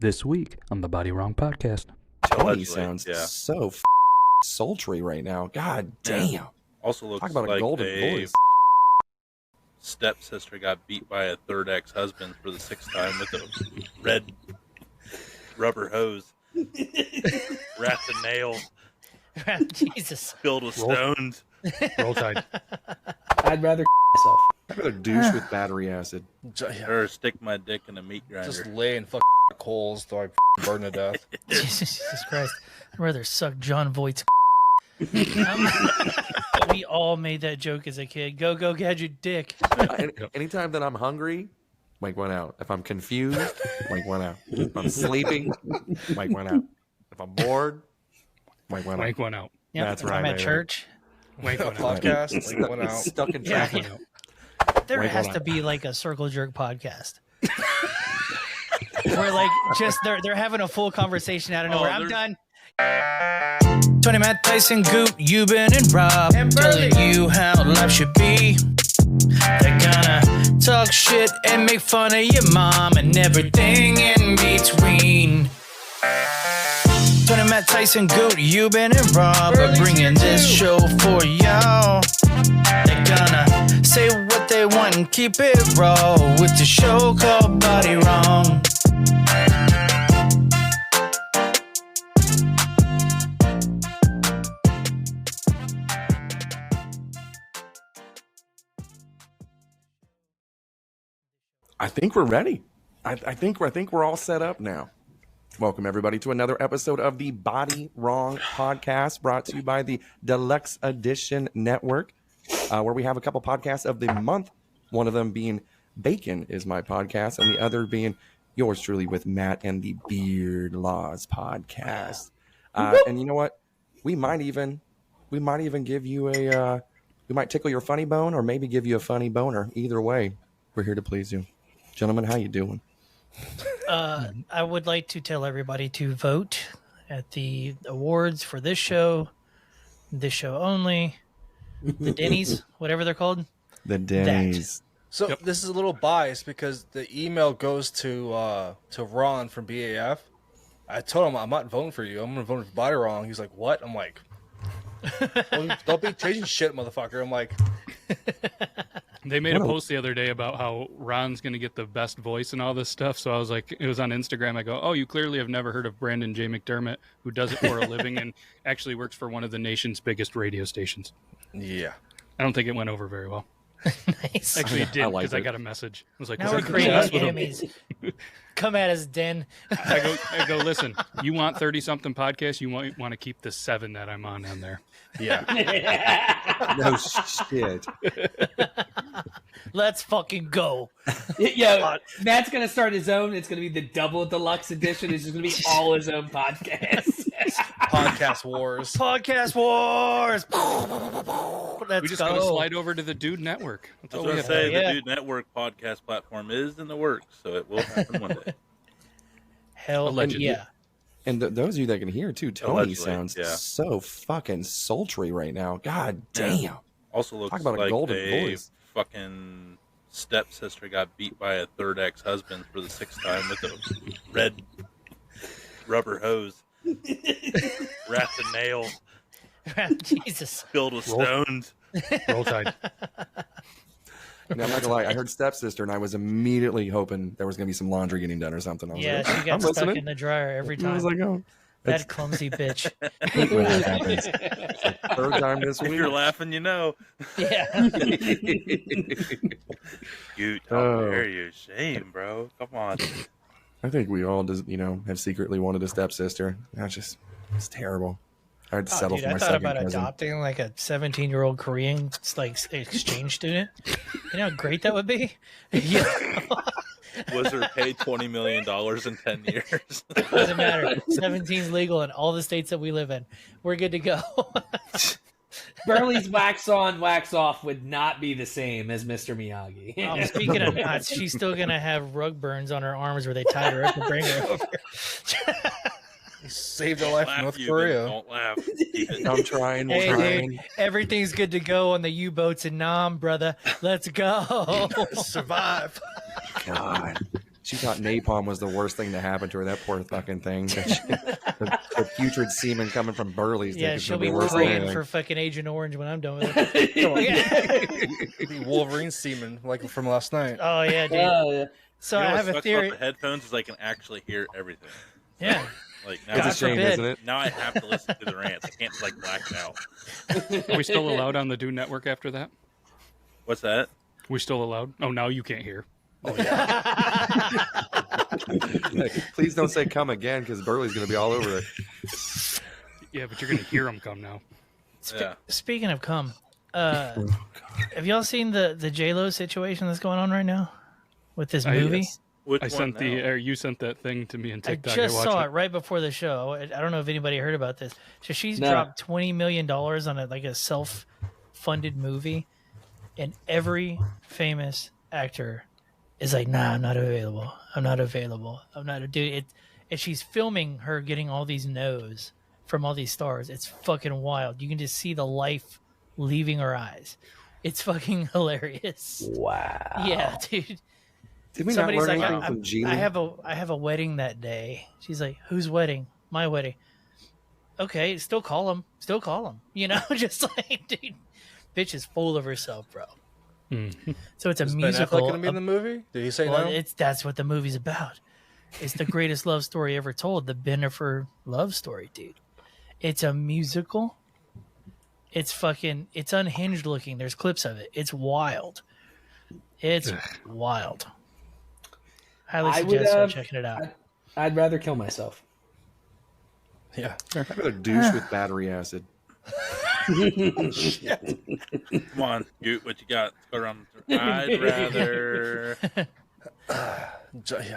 This week on the Body Wrong Podcast. Tony sounds so sultry right now. God damn. Yeah. Also looks talk about like a golden voice. Stepsister got beat by a third ex-husband for the 6th time with a red rubber hose wrapped in nail, Jesus, filled with stones. Roll Tide. I'd rather myself. I'd rather douche with battery acid. Or stick my dick in a meat grinder. Just lay in coals till I burn to death. Jesus Christ! I'd rather suck John Voight's. We all made that joke as a kid. Go gadget dick. Anytime that I'm hungry, mic one out. If I'm confused, mic one out. If I'm sleeping, mic one out. If I'm bored, mic one out. Wank one out. Yep, That's if right, I'm at right, church. Wank one out. Podcast, like, went out. Stuck in Yeah. traffic. There Wank has one to out. be like a circle jerk podcast. Where like just they're having a full conversation out of nowhere. I'm done. Tony, Matt, Tyson, Goot, Euban, and Rob telling you how life should be. They're gonna talk shit and make fun of your mom and everything in between. Tony, Matt, Tyson, Goot, Euban, and Rob are bringing this show for y'all. They're gonna say what they want and keep it raw with the show called Body Wrong. I think we're ready. I think we're all set up now. Welcome everybody to another episode of the Body Wrong Podcast, brought to you by the Deluxe Edition Network, where we have a couple podcasts of the month. One of them being Bacon is my podcast, and the other being yours truly with Matt and the Beard Laws podcast. And you know what? We might even give you we might tickle your funny bone, or maybe give you a funny boner. Either way, we're here to please you. Gentlemen, how you doing? I would like to tell everybody to vote at the awards for this show only, the Denny's, whatever they're called. The Denny's. So this is a little biased because the email goes to Ron from BAF. I told him I'm not voting for you. I'm gonna vote for Body Wrong. He's like, "What?" I'm like, "Don't be changing shit, motherfucker." I'm like, They made a post the other day about how Ron's going to get the best voice and all this stuff. So I was like, it was on Instagram. I go, oh, you clearly have never heard of Brandon J. McDermott, who does it for a living and actually works for one of the nation's biggest radio stations. "Yeah." I don't think it went over very well. Nice. Actually, it did, I like because I it. got a message. I was like, Now was we're I creating obsessed with him? enemies. Come at us, Den. I go, listen, you want 30-something podcasts, you want to keep the 7 that I'm on there. Yeah. No shit. Let's fucking go. Yeah, Matt's gonna start his own. It's gonna be the double deluxe edition. It's just gonna be all his own podcasts. Podcast wars. Podcast wars. Let's We just go. got to slide over to the Dude Network. That's I all was we going to have to say, do. Yeah. the Dude Network podcast platform is in the works, so it will happen one day. Hell Allegedly. yeah. And those of you that can hear too, Tony Allegedly, sounds yeah. so fucking sultry right now. God damn. Also looks Talk about a like golden voice. fucking stepsister got beat by a third ex-husband for the 6th time with a red rubber hose wrapped in nail, Jesus. filled with stones. Roll Tide. And I'm not gonna lie, I heard stepsister, and I was immediately hoping there was gonna be some laundry getting done or something. I was Yeah, like, she got I'm stuck listening. in the dryer every And I time. was like, oh, That clumsy bitch. I hate when that happens. It's like third time this If week. you're laughing, you know. Yeah. Goot, how Oh. dare you? Shame, bro. Come on. I think we all just, have secretly wanted a stepsister. It's terrible. I had to settle Dude, for I my thought second about cousin. adopting like a 17-year-old Korean exchange student. You know how great that would be? Yeah. Was her paid $20 million in 10 years? Doesn't matter. 17's legal in all the states that we live in. We're good to go. Burley's wax on, wax off would not be the same as Mr. Miyagi. Speaking of knots, she's still going to have rug burns on her arms where they tied her up to bring her over. He saved her life in Laugh, North you, Korea. Don't laugh. Keep it. I'm trying. Hey, trying. dude, everything's good to go on the U-boats in Nam, brother. Let's go. Survive. God. She thought napalm was the worst thing to happen to her. That poor fucking thing. The putrid semen coming from Burley's. Yeah, she'll be praying for fucking Agent Orange when I'm done with it. Wolverine semen, like from last night. Oh yeah, dude. Yeah. So You know I what have a sucks theory. about the headphones is I can actually hear everything. Yeah. Like now, It's a God shame, forbid. isn't it? now I have to listen to the rants. I can't just like black it out. Are we still allowed on the Dune Network after that? What's that? We still allowed? Oh, now you can't hear. Please don't say come again, because Burley's going to be all over it. Yeah, but you're going to hear them come now. Yeah. Speaking of cum, have y'all seen the J-Lo situation that's going on right now with this movie? Which I one sent now? you sent that thing to me in I TikTok. just watched saw it right before the show. I don't know if anybody heard about this. So she's No. dropped $20 million on a self-funded movie, and every famous actor is like, "Nah, I'm not available. I'm not available. I'm not a dude." And she's filming her getting all these no's from all these stars. It's fucking wild. You can just see the life leaving her eyes. It's fucking hilarious. Wow. Yeah, dude. Did we Somebody's not learn like, anything from Genie? I have a wedding that day. She's like, whose wedding? My wedding. Okay, still call him. Still call him. You know, just like, dude, bitch is full of herself, bro. So it's a Is Ben musical. Affleck going to be in the movie? Did he say Well, no? that's what the movie's about. It's the greatest love story ever told. The Bennifer love story, dude. It's a musical. It's unhinged looking. There's clips of it. It's wild. It's wild. Highly I would, suggest checking it out. I'd rather kill myself. Yeah. I'd rather douche with battery acid. Come on, Goot, what you got? Let's go around. I'd rather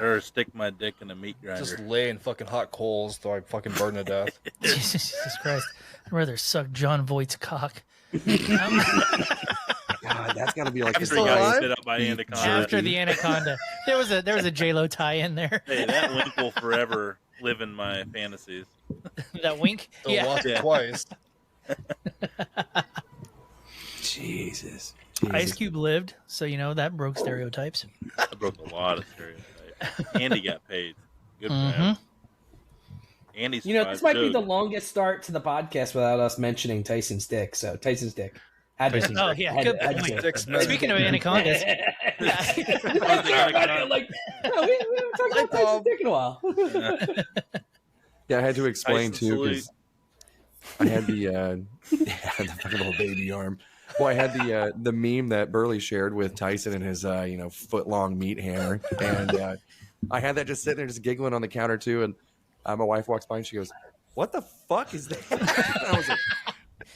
or stick my dick in a meat grinder. Just lay in fucking hot coals till I fucking burn to death. Jesus Christ. I'd rather suck John Voight's cock. God, that's got to be like After his he got life. spit up by Anaconda. After the Anaconda. There was a J-Lo tie in there. Hey, that link will forever live in my fantasies. That wink? They'll Yeah. watch it twice. Jesus. Ice Cube lived, so you know that broke stereotypes. I broke a lot of stereotypes. Andy got paid. Good for Mm-hmm. him. Andy's You know, this might be too. the longest start to the podcast without us mentioning Tyson's dick. So Tyson's dick. Had to. Oh yeah, good Had point. to. Six minutes. Speaking of anacondas, Like, no, we haven't talked about Tyson's dick in a while. Yeah, I had to explain Tyson too, salute. because I had the fucking little baby arm. Well, I had the meme that Burley shared with Tyson and his foot long meat hammer, and I had that just sitting there just giggling on the counter too. And my wife walks by and she goes, "What the fuck is that?" And I was like,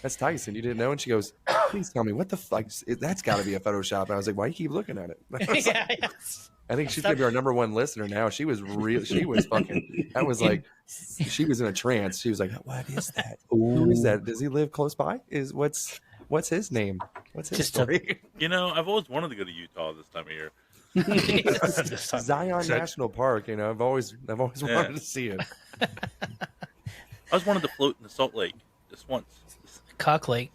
"That's Tyson. You didn't know?" And she goes, "Please tell me what the fuck. That's got to be a Photoshop." And I was like, "Why do you keep looking at it?" I was like, yeah, it's- I think she's gonna be our number one listener now. She was real. She was fucking. That was like, she was in a trance. She was like, "What is that? Who is that? Does he live close by? What's his name? What's his Just story?" You know, I've always wanted to go to Utah this time of year. Zion National Park. I've always wanted to see it. I always wanted to float in the Salt Lake just once. Cock Lake.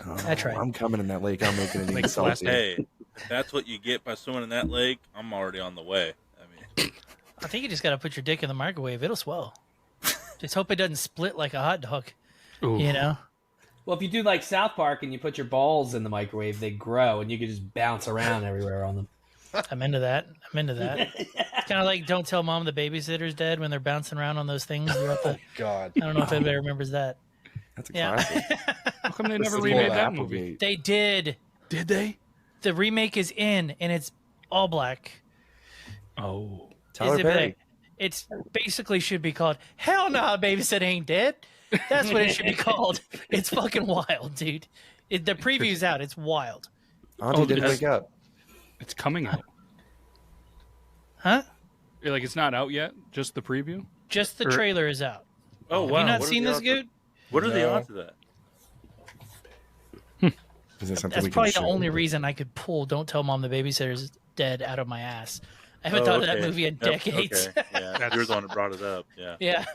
Oh, That's right. I'm coming in that lake. I'm making it Like even salty. Hey, if that's what you get by swimming in that lake, I'm already on the way. I mean, I think you just got to put your dick in the microwave. It'll swell. Just hope it doesn't split like a hot dog. Ooh. You know? Well, if you do like South Park and you put your balls in the microwave, they grow and you can just bounce around everywhere on them. I'm into that. It's kind of like Don't Tell Mom the Babysitter's Dead when they're bouncing around on those things. Throughout the, God. I don't know if anybody remembers that. That's a Yeah. classic. How come they This never is remade old that Applegate. movie? They did. Did they? The remake is in, and it's all black. Oh. Tyler Is it Perry. like- It's basically should be called Hell Nah, Babysit Ain't Dead. That's what it should be called. It's fucking wild, dude. The preview's out. It's wild. Auntie Oh, didn't that's- wake up. It's coming out. Huh? Like it's not out yet, just the preview? Just the Or- trailer is out. oh wow! Have you not what are seen the this, odds Good? What are the No. odds of that? Is that something That's we probably can the share? only reason I could pull Don't Tell Mom the Babysitter's Dead out of my ass. I haven't Oh, thought of that okay. movie in Yep, decades. Okay. Yeah, you're the one that brought it up. Yeah. Yeah.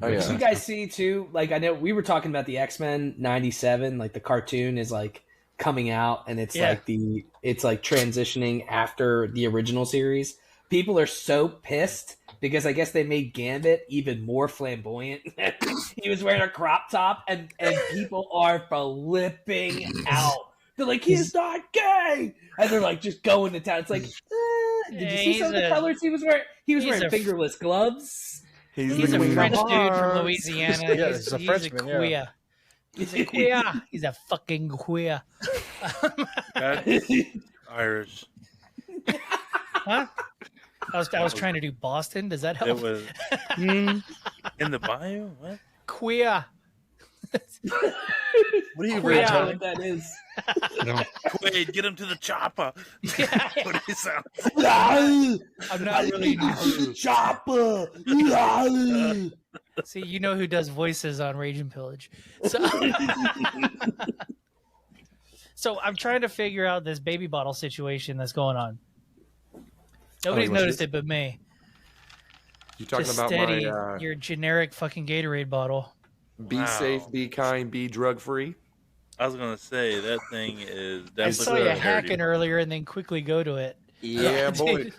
Oh, Did yeah. you guys see too? Like, I know we were talking about the X-Men '97. Like the cartoon is like coming out, and it's like transitioning after the original series. People are so pissed because I guess they made Gambit even more flamboyant. He was wearing a crop top, and people are flipping out. They're like, he's not gay, and they're like just going to town. It's like, did you see some of the colors he was wearing? He was wearing fingerless gloves. He's a French dude from Louisiana. Yeah, he's a Frenchman, queer. Yeah. He's a queer. He's a fucking queer. That's Irish. Huh? I was trying to do Boston. Does that help? It was in the bayou. What? Queer. What are you Queer. reading? That is. Quaid, get him to the chopper. Yeah. What do you sound? I'm not really. Chopper. See, you know who does voices on Rage and Pillage. So I'm trying to figure out this baby bottle situation that's going on. Nobody's noticed it but me. You talking Just about steady my your generic fucking Gatorade bottle. be safe, be kind, be drug free? I was gonna say that thing is definitely. I saw you hacking earlier and then quickly go to it. Yeah, boy.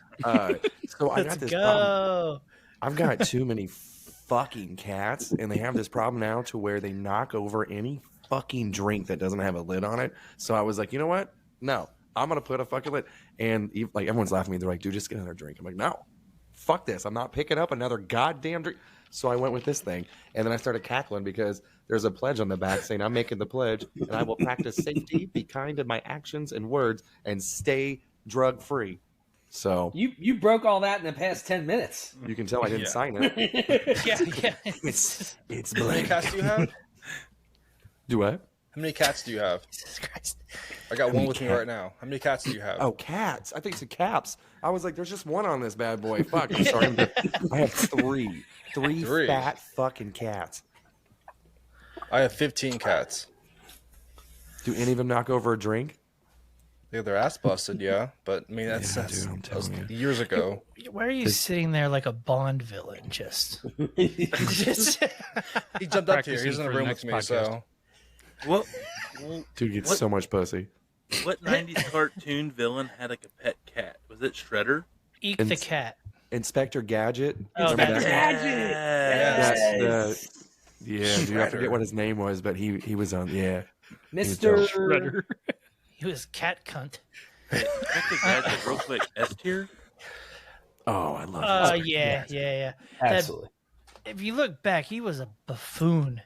So I got this problem. I've got too many fucking cats, and they have this problem now to where they knock over any fucking drink that doesn't have a lid on it. So I was like, you know what? No, I'm gonna put a fucking lid. And like everyone's laughing at me. They're like, dude, just get another drink. I'm like, no, fuck this. I'm not picking up another goddamn drink. So I went with this thing, and then I started cackling because there's a pledge on the back saying I'm making the pledge, and I will practice safety, be kind in my actions and words, and stay drug free. So you broke all that in the past 10 minutes. you can tell I didn't sign it. Yeah. It's How many cats do you have? Do what? How many cats do you have? Jesus Christ. I got one with me right now. How many cats do you have? Oh, cats. I think it's caps. I was like, there's just one on this bad boy. Fuck. I'm sorry. I have three. Three fat fucking cats. I have 15 cats. Do any of them knock over a drink? Yeah, they're ass busted, yeah. But I mean, that's that was years ago. Why are you sitting there like a Bond villain? Just He jumped up here. He's in the room with me, so. What? Dude gets so much pussy. What 90s cartoon villain had like a pet cat? Was it Shredder? Eek the cat. Inspector Gadget. Oh, Remember that's Gadget. Dude, I forget what his name was, but he was on. Yeah, Mr. Shredder. He was cat cunt. Inspector Gadget, real quick. S tier? Oh, I love it. Yeah. Absolutely. If you look back, he was a buffoon.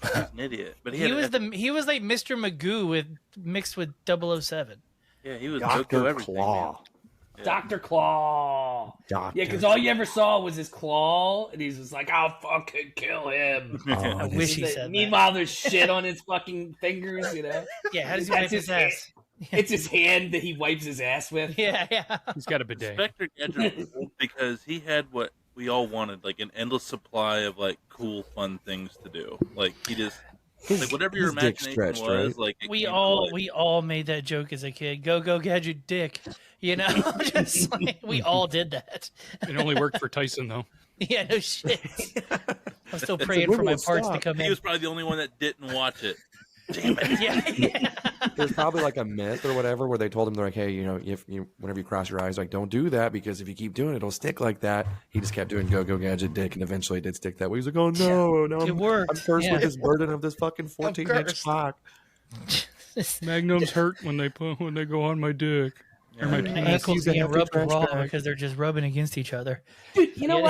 He's an idiot. But He was like Mr. Magoo mixed with 007. Yeah, he was Dr. Goku everything. Claw. Yeah. Dr. Claw. Yeah, because all you ever saw was his claw, and he's just like, I'll fucking kill him. I wish he said that. Meanwhile, there's shit on his fucking fingers, you know? Yeah, how does he wipe his ass? It's his hand that he wipes his ass with. Yeah. He's got a bidet. Inspector Gadget was cool because he had what we all wanted, like an endless supply of like cool, fun things to do. Like he just like whatever your his dick imagination stretched, was, right? like it We came to all life. made that joke as a kid. Go gadget dick. You know, just like we all did that. It only worked for Tyson though. Yeah, no shit. I'm still It's a praying for my little parts to stop. come He in. was probably the only one that didn't watch it. Damn it! Yeah. There's probably like a myth or whatever where they told him, they're like, hey, you know, if you whenever you cross your eyes, like don't do that because if you keep doing it, it'll stick like that. He just kept doing go gadget dick, and eventually it did stick that way. He's like, oh no, It worked. I'm cursed Yeah. with this burden of this fucking 14-inch cursed. cock. Magnums hurt when they go on my dick. Or my My penis. ankles you getting have to rubbed trash raw bag. because they're just rubbing against each other. Dude, you know Yeah.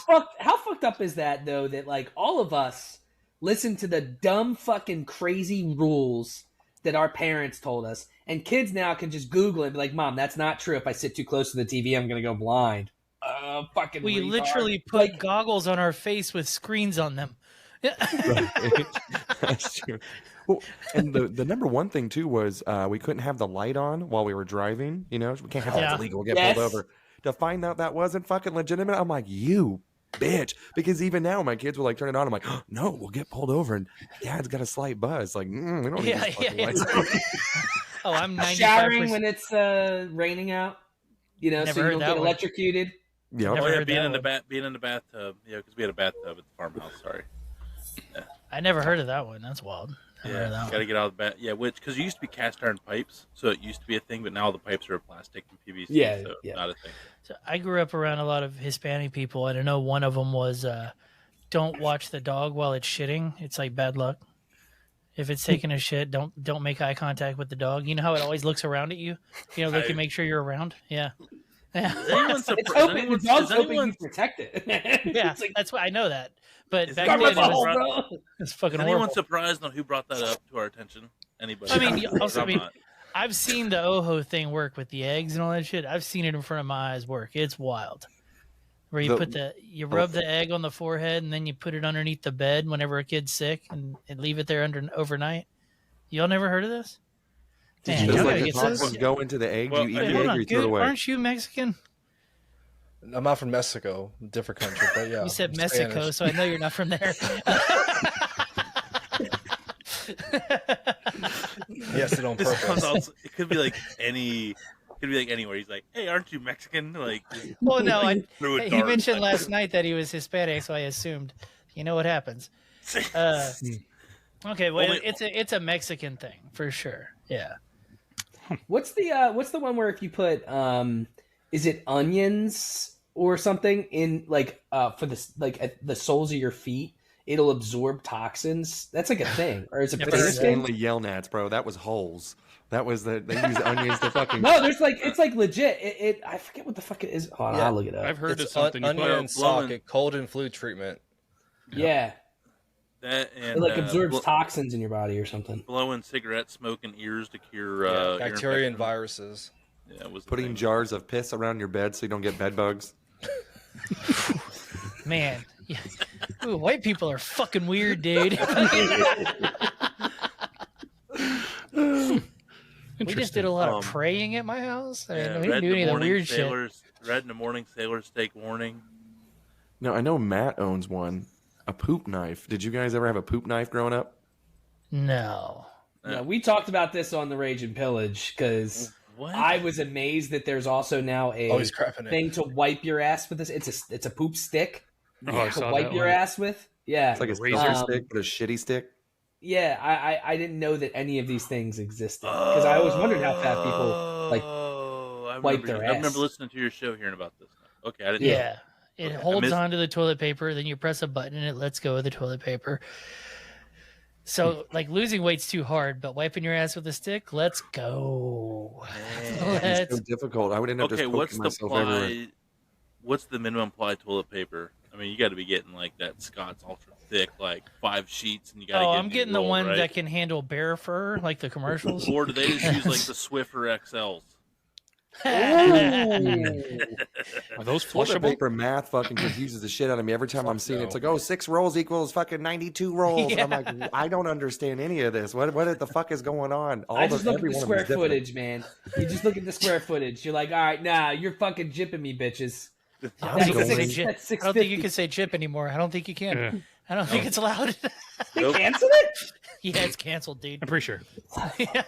what? How fucked up is that, though, that, like, all of us listen to the dumb fucking crazy rules that our parents told us, and kids now can just Google it and be like, Mom, that's not true. If I sit too close to the TV, I'm going to go blind. Fucking We retard. literally put goggles on our face with screens on them. Right. That's true. Well, and the number one thing too was we couldn't have the light on while we were driving. You know, we can't have that. Yeah. It's illegal. We'll get Yes. pulled over. To find out that wasn't fucking legitimate, I'm like, you bitch. Because even now, my kids will like turn it on. I'm like, oh, no, we'll get pulled over, and Dad's got a slight buzz. Like, we don't need Yeah, these fucking yeah. lights. Oh, I'm 95%. Showering when it's raining out, you know, Never so you heard don't that get one. electrocuted. Yeah. Never Oh yeah, heard being that in the one. being in the bathtub. Yeah, because we had a bathtub at the farmhouse. Sorry. I never heard of that one. That's wild. Yeah, got to get out of the bed. Yeah, because it used to be cast iron pipes, so it used to be a thing, but now the pipes are plastic and PVC, so not a thing. So I grew up around a lot of Hispanic people, and I know one of them was don't watch the dog while it's shitting. It's like bad luck. If it's taking a shit, don't make eye contact with the dog. You know how it always looks around at you? You know, looking, make sure you're around. Yeah. It's hoping the dog's hoping you protect it. Yeah, that's why I know that. But back then, it's fucking horrible. Anyone surprised on who brought that up to our attention? Anybody? I mean, I've seen the Ojo thing work with the eggs and all that shit. I've seen it in front of my eyes work. It's wild. Where you rub the egg on the forehead and then you put it underneath the bed whenever a kid's sick and leave it there overnight. Y'all never heard of this? Man, y'all gotta get this. Go into the egg. You eat the egg or you throw it away. Aren't you Mexican? I'm not from Mexico, different country, but yeah. You said Mexico, Spanish. So I know you're not from there. Yes, it on purpose. It could be like anywhere. He's like, "Hey, aren't you Mexican?" Like, well, no, he mentioned last night that he was Hispanic, so I assumed. You know what happens? Okay, well, it's a Mexican thing for sure. Yeah. What's the one where if you put is it onions or something in for the soles of your feet, it'll absorb toxins? That's like a thing, or is it Stanley Yelnats, bro? That was holes. That was they use onions to fucking. No, there's it's like legit. I forget what the fuck it is. Hold on, I'll look it up. I've heard of something. Onion socket, cold and flu treatment. Yeah. That and it absorbs toxins in your body or something. Blowing cigarette smoke in ears to cure bacteria and viruses. Yeah, putting jars of piss around your bed so you don't get bed bugs. Man, yeah. Ooh, white people are fucking weird, dude. We just did a lot of praying at my house. I mean, we didn't do any of the weird shit. Red in the morning, sailors take warning. No, I know Matt owns one. A poop knife. Did you guys ever have a poop knife growing up? No. Yeah, we talked about this on the Rage and Pillage because I was amazed that there's also now a thing to wipe your ass with. This it's a poop stick to wipe your ass with. Yeah, it's like a razor stick, but a shitty stick. Yeah, I didn't know that any of these things existed because I always wondered how fat people wipe their ass. I remember listening to your show, hearing about this. Okay, I didn't. Yeah. It holds onto the toilet paper, then you press a button and it lets go of the toilet paper. So, losing weight's too hard, but wiping your ass with a stick, let's go. It's so difficult. I would end up just poking myself everywhere. What's the minimum ply toilet paper? I mean, you got to be getting that Scott's ultra thick, 5 sheets, and you got to. I'm getting the one that can handle bear fur, like the commercials. Or do they just use the Swiffer XLs? Are those flushable? Paper math fucking confuses the shit out of me every time I'm seeing it. It's like, 6 rolls equals fucking 92 rolls. Yeah. And I'm like, I don't understand any of this. What the fuck is going on? I just look at the square footage, man. You just look at the square footage. You're like, all right, nah, you're fucking jipping me, bitches. I don't think you can say chip anymore. I don't think you can. Yeah. I don't think it's allowed. They canceled it? Yeah, it's canceled, dude. I'm pretty sure. Yeah.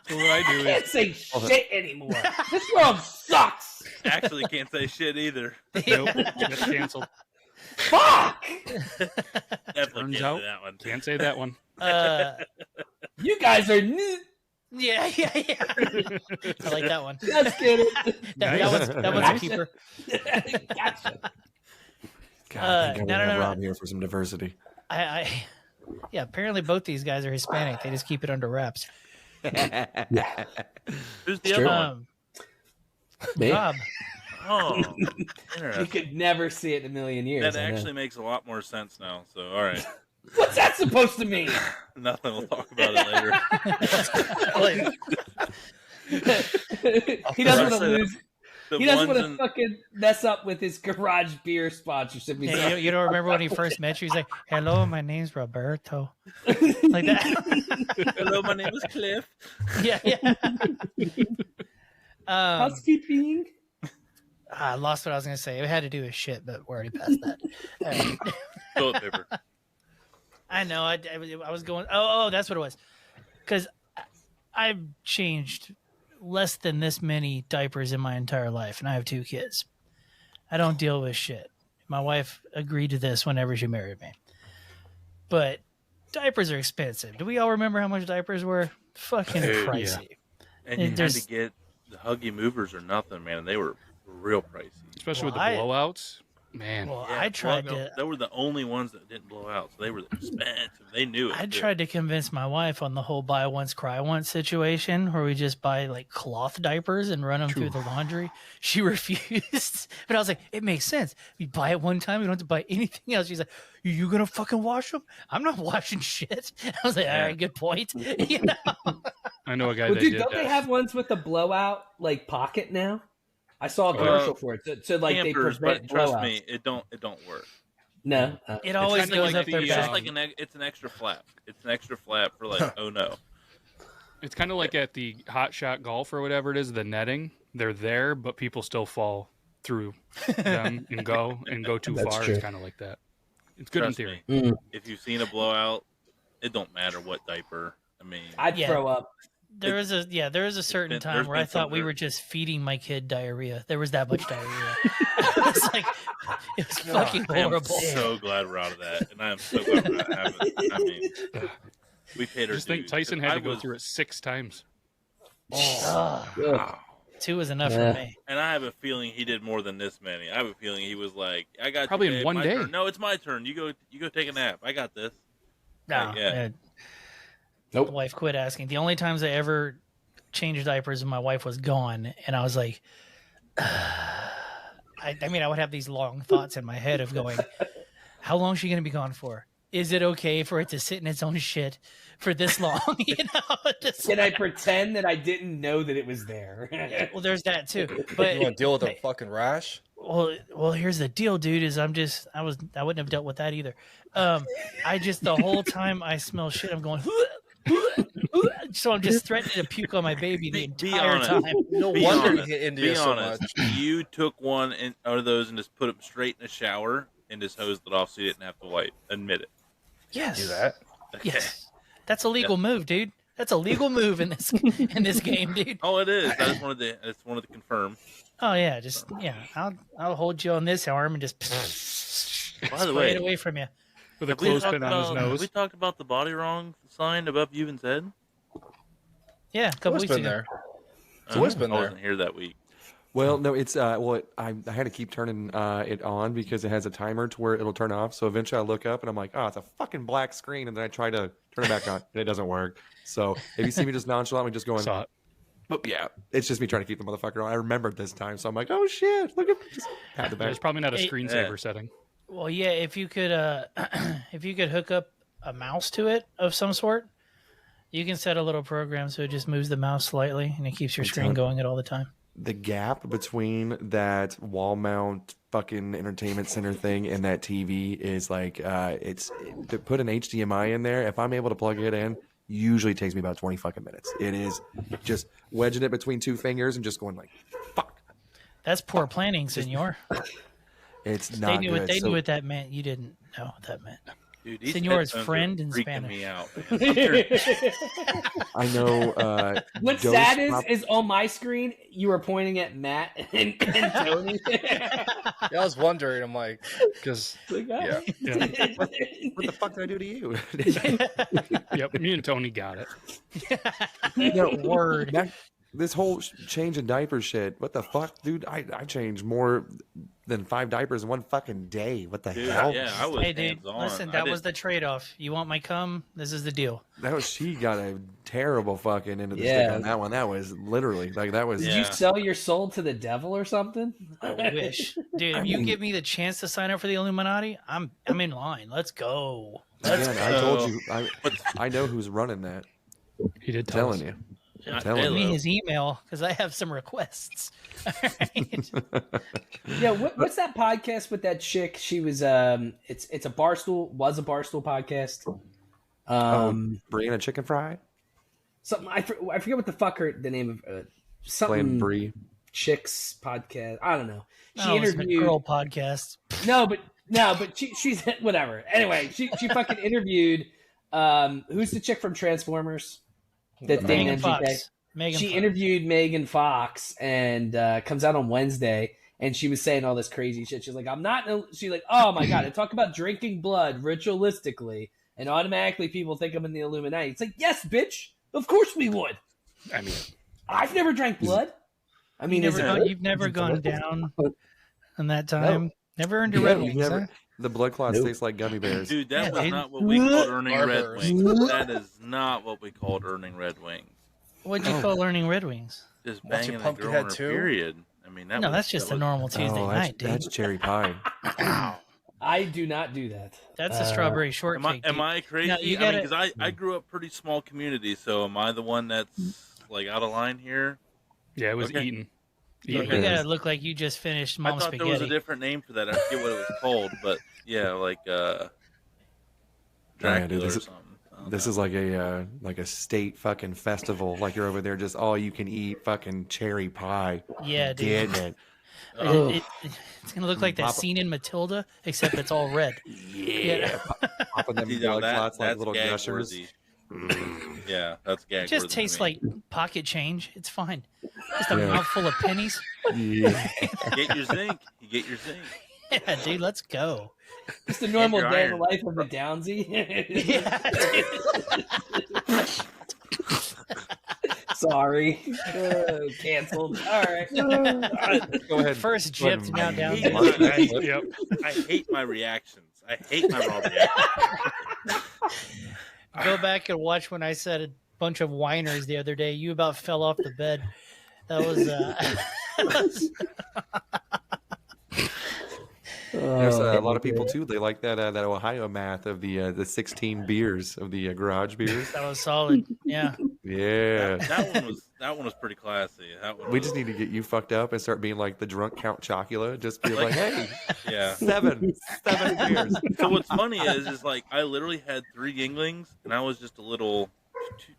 So what I can't say shit anymore. This world sucks. Actually, can't say shit either. Nope, that's canceled. Fuck. Definitely Turns out, that one. Can't say that one. You guys are. Yeah. I like that one. Let's get it. That one's a keeper. Gotcha. God, I think I'm Rob here for some diversity. Yeah, apparently both these guys are Hispanic. They just keep it under wraps. Yeah. Who's the other one? Rob. Oh, you could never see it in a million years. That actually makes a lot more sense now. So, all right. What's that supposed to mean? Nothing. We'll talk about it later. He doesn't want to lose. He doesn't want to fucking mess up with his garage beer sponsorship. Yeah, you don't remember when he first met you? He's like, "Hello, my name's Roberto," like that. Hello, my name is Cliff. Yeah. Housekeeping. I lost what I was going to say. It had to do with shit, but we're already past that. Toilet paper. I know. I was going. Oh, that's what it was. Because I've changed less than this many diapers in my entire life, and I have 2 kids. I don't deal with shit. My wife agreed to this whenever she married me. But diapers are expensive. Do we all remember how much diapers were? Fucking pricey. Yeah. And you had to get the Huggy Movers or nothing, man. They were real pricey. Especially with the blowouts. Man. Well, I tried to. They were the only ones that didn't blow out, so they were expensive. They knew it. I tried to convince my wife on the whole buy once, cry once situation where we just buy like cloth diapers and run them through the laundry. She refused. But I was like, it makes sense. We buy it one time. We don't have to buy anything else. She's like, you going to fucking wash them? I'm not washing shit. I was like, all right, good point. You know? I know a guy that dude, did don't they have ones with the blowout like pocket now? I saw a commercial for it. So like campers, they prevent but trust blowouts. me, it don't work. No, it always goes up their back. It's an extra flap. It's an extra flap for like, oh no. It's kind of like at the hot shot golf or whatever it is, the netting. They're there, but people still fall through them and go too far. True. It's kind of like that. It's good Trust in theory. Me, if you've seen a blowout, it don't matter what diaper. I mean, I'd throw up. There is a certain time where I thought we were just feeding my kid diarrhea. There was that much diarrhea. It was fucking horrible. I am so glad we're out of that, and I am so glad we're not having it. I mean, we paid our Just think Tyson had to go through it 6 times. Wow. 2 was enough for me. And I have a feeling he did more than this many. I have a feeling he was like, "I got probably you, in one day." Turn. No, it's my turn. You go take a nap. I got this. No, Nope. The wife quit asking. The only times I ever changed diapers when my wife was gone, and I was like, I mean, I would have these long thoughts in my head of going, how long is she going to be gone for? Is it okay for it to sit in its own shit for this long? You know, Can I pretend that I didn't know that it was there? Well, there's that too. But You want to deal with a fucking rash? Well, here's the deal, dude. Is I wouldn't have dealt with that either. I just the whole time I smell shit, I'm going. So I'm just threatening to puke on my baby the entire time. No wonder you hit India so much. You took one out of those and just put it straight in the shower and just hosed it off so you didn't have to wipe. Admit it. Yes. Do that? Yes. That's a legal move, dude. That's a legal move in this game, dude. Oh, it is. I just wanted to confirm. Oh yeah, I'll hold you on this arm and just By the way, it away from you. With a clothespin on his nose. We talked about the body wrong sign above Ewan's head. Yeah, a couple weeks ago. There. It's always been I there. wasn't here that week. Well, no, it's I had to keep turning it on because it has a timer to where it'll turn off. So eventually I look up and I'm like, oh, it's a fucking black screen, and then I try to turn it back on and it doesn't work. So if you see me just nonchalantly just going, Saw it. But yeah, it's just me trying to keep the motherfucker on. I remembered this time, so I'm like, oh shit, look at just pat the back. There's probably not a screensaver setting. Well, yeah, if you could hook up a mouse to it of some sort, you can set a little program so it just moves the mouse slightly and it keeps your screen going at all the time. The gap between that wall mount fucking entertainment center thing and that TV is like to put an HDMI in there. If I'm able to plug it in, usually takes me about 20 fucking minutes. It is just wedging it between 2 fingers and just going like, fuck. That's poor planning, senor. It's not they knew good. What, they knew what that meant. You didn't know what that meant. Dude, these Senor's headphones friend are in freaking Spanish. me out. I know. What's sad is on my screen you were pointing at Matt and Tony. Yeah, I was wondering. I'm like, because what the fuck did I do to you? Yep, me and Tony got it. Word. This whole change in diaper shit. What the fuck, dude? I changed more than 5 diapers in one fucking day. What the hell? Yeah, I was Hey, dude, hands-on. listen, that was the trade-off. You want my cum? This is the deal. She got a terrible fucking end of the stick on that one. That was literally like that was. Did you sell your soul to the devil or something? I wish, dude. If you give me the chance to sign up for the Illuminati, I'm in line. Let's go. Again, I told you. I know who's running that. He did I'm tell telling us. you. Tell me his email because I have some requests. All right. Yeah, what's that podcast with that chick? She was it's a Barstool podcast. Brie and a chicken fry. Something I forget what the fuck the name of something Brie chicks podcast. I don't know. She It's a interviewed girl podcast. No, but she's whatever. Anyway, she fucking interviewed who's the chick from Transformers? That thing Megan MGK. Fox. She interviewed Megan Fox and comes out on Wednesday, and she was saying all this crazy shit. She's like, she's like, oh my god, I talk about drinking blood ritualistically, and automatically people think I'm in the Illuminati. It's like, yes, bitch, of course we would. I mean, I've never drank blood. I mean, you've never gone down in that time. No. Never earned a Red Wings, huh? The blood clots taste like gummy bears. Dude, that was dude. not what we called earning Red Barbers. Wings. That is not what we called earning Red Wings. What'd you call earning Red Wings? Just Watching banging a girl Pumpkinhead on her 2? period. I mean, that No, was, that's just that a was- normal Tuesday night, dude. That's cherry pie. I do not do that. That's a strawberry Am shortcake. am I crazy? No, you I gotta- mean, because I grew up pretty small community, so am I the one that's like out of line here? yeah, it was Okay. eaten. Yeah, Eaten. you gotta look like you just finished I mom's thought there was a spaghetti. different name for that. I forget what it was called, but yeah, like dude, Dracula this or is- something. I don't This know. is like a state fucking festival. Like you're over there just all you can eat fucking cherry pie. Yeah, dude. Getting it. It's gonna look like that scene in Matilda, except it's all red. Yeah. Popping them See, now blood clots like that's little gag gushers. worthy. Yeah, that's gag. It just worthy to tastes me. like pocket change. It's fine. Just a Yeah. mouthful of pennies. Yeah. You get your zinc. You get your zinc. Yeah, dude, let's go. Just a normal your day in the iron. life of a Downsy. Sorry. Canceled. All right. Go ahead. First Go ahead gypped, and- now down. hate my- Yep. I hate my reactions. I hate my raw reactions. Go back and watch when I said a bunch of whiners the other day. You about fell off the bed. That was There's a lot of people too. They like that Ohio math of the 16 beers of the garage beers. that was solid. Yeah. Yeah. That one was pretty classy. That one We was- just need to get you fucked up and start being like the drunk Count Chocula. Just be like, hey, yeah. seven beers. So what's funny is like I literally had 3 Yinglings and I was just a little,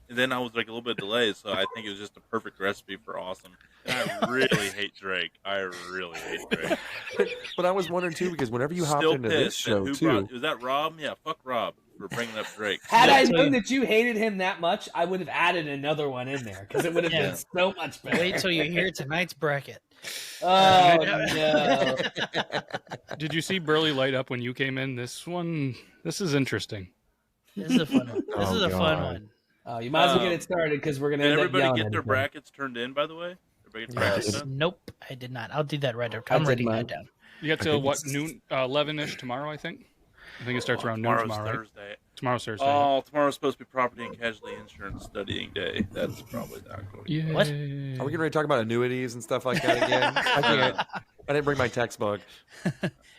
and then I was like a little bit delayed. So I think it was just a perfect recipe for awesome. And I really hate Drake. I really hate Drake. But I was wondering too because whenever you hopped Still into this pissed. show And who too, brought? Was that Rob? Yeah, fuck Rob for bringing up Drake. Had I so- known that you hated him that much, I would have added another one in there because it would have Yeah. been so much better. Wait till you hear tonight's bracket. Oh no! Did you see Burley light up when you came in? This is interesting. This is a fun one. This Oh, is a fun God. one. Oh, you might as well get it started because we're gonna Did end up everybody yelling get at their each other. brackets turned in? By the way, everybody get their brackets done? Nope, I did not. I'll do that right after. I I'm did writing mine. that down. You got till what, noon, 11ish tomorrow? I think it starts around noon Tomorrow's tomorrow. Right? Thursday. Tomorrow's Thursday. Oh, tomorrow's supposed to be property and casualty insurance studying day. That's probably not going to yeah. What? are we getting ready to talk about annuities and stuff like that again? I can't. I didn't bring my textbook. Is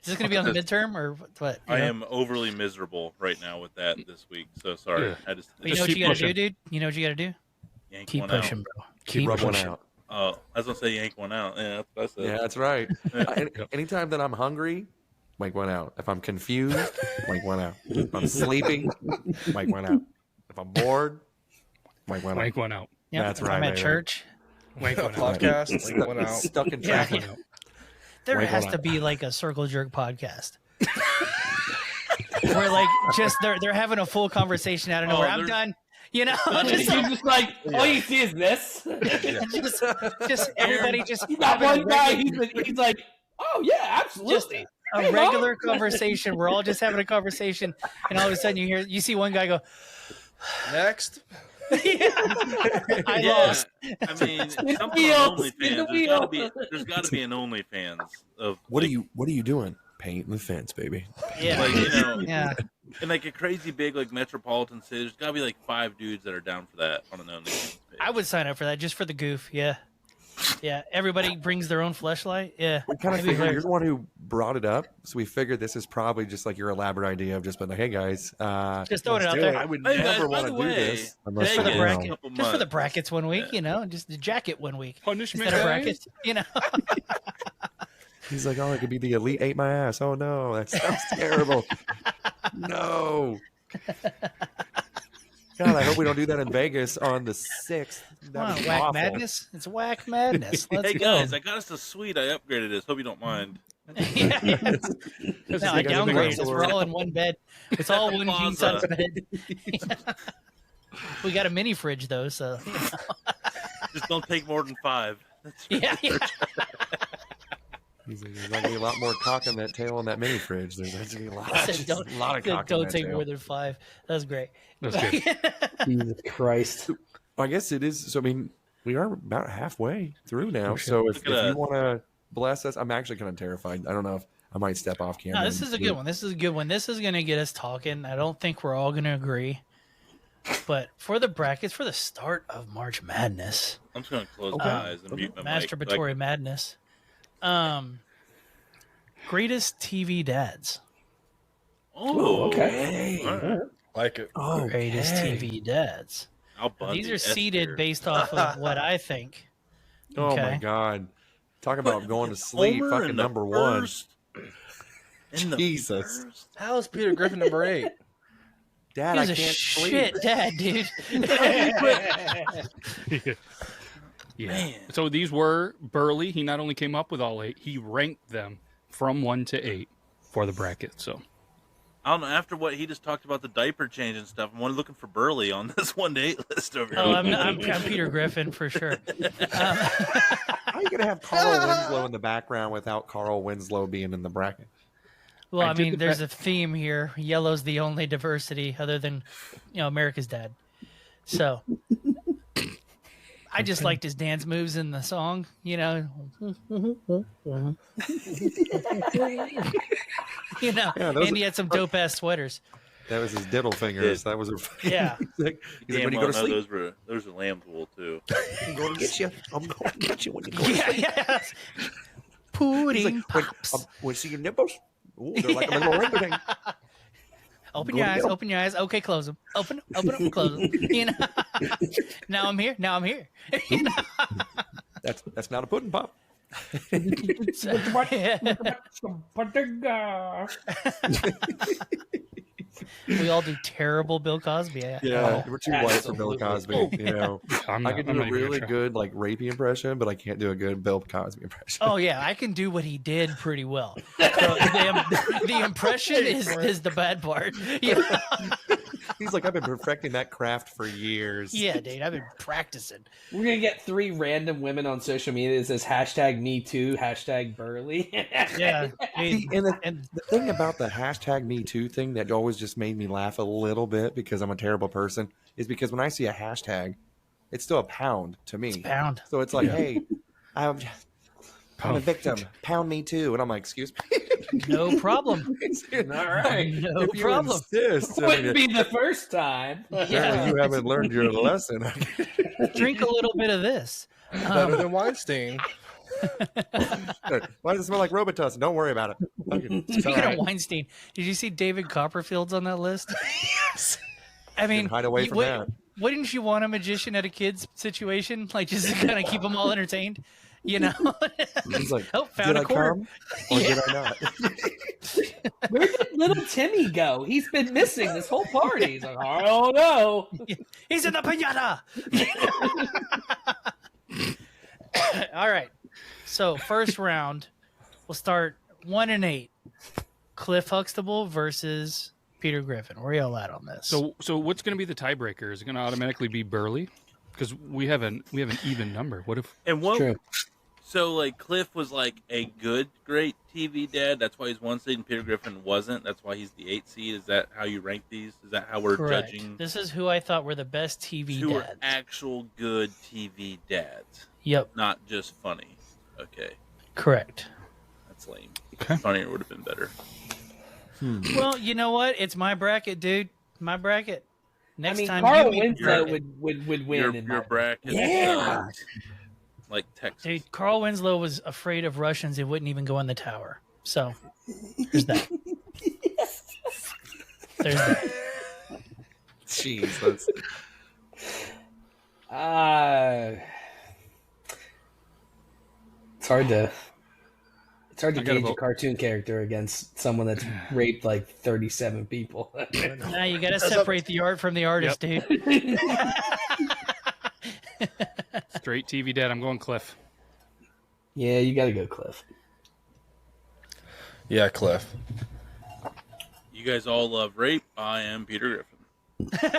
this going to be on the midterm or what? I am overly miserable right now with that this week. So sorry. Yeah. I just You know Just what you keep got to do, pushing. dude? You know what you got to do? yank Keep one pushing, out. bro. Keep rubbing one pushing. out. Oh, I was gonna say yank one out. Yeah, that's what I said. Yeah, that's right. Anytime that I'm hungry, wank one out. If I'm confused, wank one out. If I'm sleeping, wank one out. If I'm bored, wank one out. Wank one out. Yep. That's if right, I'm at baby. church. Wank one out. Podcast, link one out. Stuck in Yeah. traffic. There Wank has one to out. be like a circle jerk podcast. Where like just they're having a full conversation out of nowhere. I'm there's- done. You know, You're just like, all you see is this. just everybody just You got having a one guy. regular- He's like, oh yeah, absolutely. a regular conversation. We're all just having a conversation, and all of a sudden you see one guy go, Next. I Yeah. lost. I mean, something on wheels, spin the OnlyFans. There's got to be an OnlyFans of What are you doing? Painting the fence, baby. Yeah. like you know, Yeah. in like a crazy big like metropolitan city. There's got to be like 5 dudes that are down for that on an OnlyFans page. I would sign up for that just for the goof. Yeah. Yeah. Everybody brings their own fleshlight. Yeah. We kind of That'd be figured you're hilarious. the one who brought it up, so we figured this is probably just like your elaborate idea of just being like, hey guys, Just throwing it let's out do there. I would Hey, guys, never by want the to do way, this unless Just for the Vegas, bracket. couple Just for the months. brackets one week, you know, just the jacket one week. Punishment. Instead of guys? brackets, you know. He's like, oh, it could be the elite ate my ass. Oh no, that sounds terrible. No. God, I hope we don't do that in Vegas on the 6th. Come That'd on, be whack awful. madness. It's whack madness. Let's Hey go. guys, I got us a suite. I upgraded this. Hope you don't mind. Yeah. No, I You guys are downgraded the us. We're all in one bed. It's all one king size Plaza. bed. We got a mini fridge though, so Just don't take more than 5. That's right. yeah. There's not gonna be a lot more cock in that tail in that mini fridge. There's going to be a lot of cock in Don't that take tail. more than 5. That was great. That's good. Jesus Christ. I guess it is. So, I mean, we are about halfway through now. Sure. So if you want to bless us, I'm actually kind of terrified. I don't know if I might step off camera. No, this is a good one. This is a good one. This is going to get us talking. I don't think we're all going to agree. But for the brackets, for the start of March Madness. I'm just going to close my eyes and mute my mic. Masturbatory madness. Greatest TV dads. Oh, okay. All right. Like it. Oh, Greatest TV dads. These are seeded based off of what I think. Oh my Okay. God! Talk about going to sleep. Homer Fucking in the number one. in the Jesus. first. How is Peter Griffin number 8? Dad, He's I a can't shit sleep. dad, dude. Yeah. Man. So these were Burley. He not only came up with all 8, he ranked them from 1 to 8 for the bracket. So I don't know. After what he just talked about the diaper change and stuff, I'm looking for Burley on this 1 to 8 list over here. Oh, I'm Peter Griffin for sure. How are you gonna have Carl Winslow in the background without Carl Winslow being in the bracket? Well, I I did mean, the there's a theme here. Yellow's the only diversity other than, America's dad. So I just liked his dance moves in the song, Yeah, and he had some dope ass sweaters. that was his diddle fingers. That was a Yeah. He's like, Damn, when you well, go to no, sleep, those are lamb's wool too. I'm going to get you. I'm going to get you when you go to Yeah, sleep. yeah. He's Pudding like, pops. when see your nipples? Ooh, they're like a little ring thing. Open Go your to eyes. bed. Open your eyes. Okay, close them. Open them. Close them. Now I'm here. That's not a pudding pop. We all do terrible Bill Cosby. Yeah, we're too white for Bill absolutely. Cosby. I can do a really good like rapey impression, but I can't do a good Bill Cosby impression. Oh yeah, I can do what he did pretty well. So the impression is the bad part. Yeah. He's like, I've been perfecting that craft for years. Yeah, dude, I've been practicing. We're gonna get 3 random women on social media that says #MeToo, #Burley. Yeah, See, and the thing about the #MeToo thing that always just made me laugh a little bit because I'm a terrible person is because when I see a hashtag, it's still a pound to me. pound. So it's like, hey, I'm a victim. Pound me too. And I'm like, excuse me. No problem. All right. No If you problem. insist, I Wouldn't mean, be the first time. apparently you haven't learned your lesson. Drink a little bit of this. Better than Weinstein. Why does it smell like Robitussin? Don't worry about it. Fucking- it's all Speaking right. of Weinstein, did you see David Copperfield's on that list? I mean, Hide away from that. wouldn't you want a magician at a kid's situation, like just to kind of keep them all entertained? He's like, oh, found did a I quarter. come or did I not? Where did little Timmy go? He's been missing this whole party. He's like, I don't know. He's in the pinata. All right. So first round, we'll start 1 and 8. Cliff Huxtable versus Peter Griffin. Where are y'all at on this? So what's going to be the tiebreaker? Is it going to automatically be Burley? Because we have an even number. What if? And what? True. So like Cliff was like a great TV dad. That's why he's 1 seed, and Peter Griffin wasn't. That's why he's the 8 seed. Is that how you rank these? Is that how we're Correct. judging? This is who I thought were the best TV Who are dads. actual good TV dads, Yep, not just funny. Okay, correct. that's lame. Okay. Funnier would have been better. Well, you know what? It's my bracket, dude. My bracket. Next time Carl you make your Winslow bracket. would win. Your in my bracket, Yeah. like Texas. Dude, Carl Winslow was afraid of Russians and wouldn't even go in the tower. So, there's that. There's that. Jeez, that's It's hard to I gotta gauge a vote. cartoon character against someone that's raped like 37 people. Now you got to separate the art from the artist, dude. Straight TV dad. I'm going Cliff. Yeah, you got to go Cliff. Yeah, Cliff. You guys all love rape. I am Peter Griffin.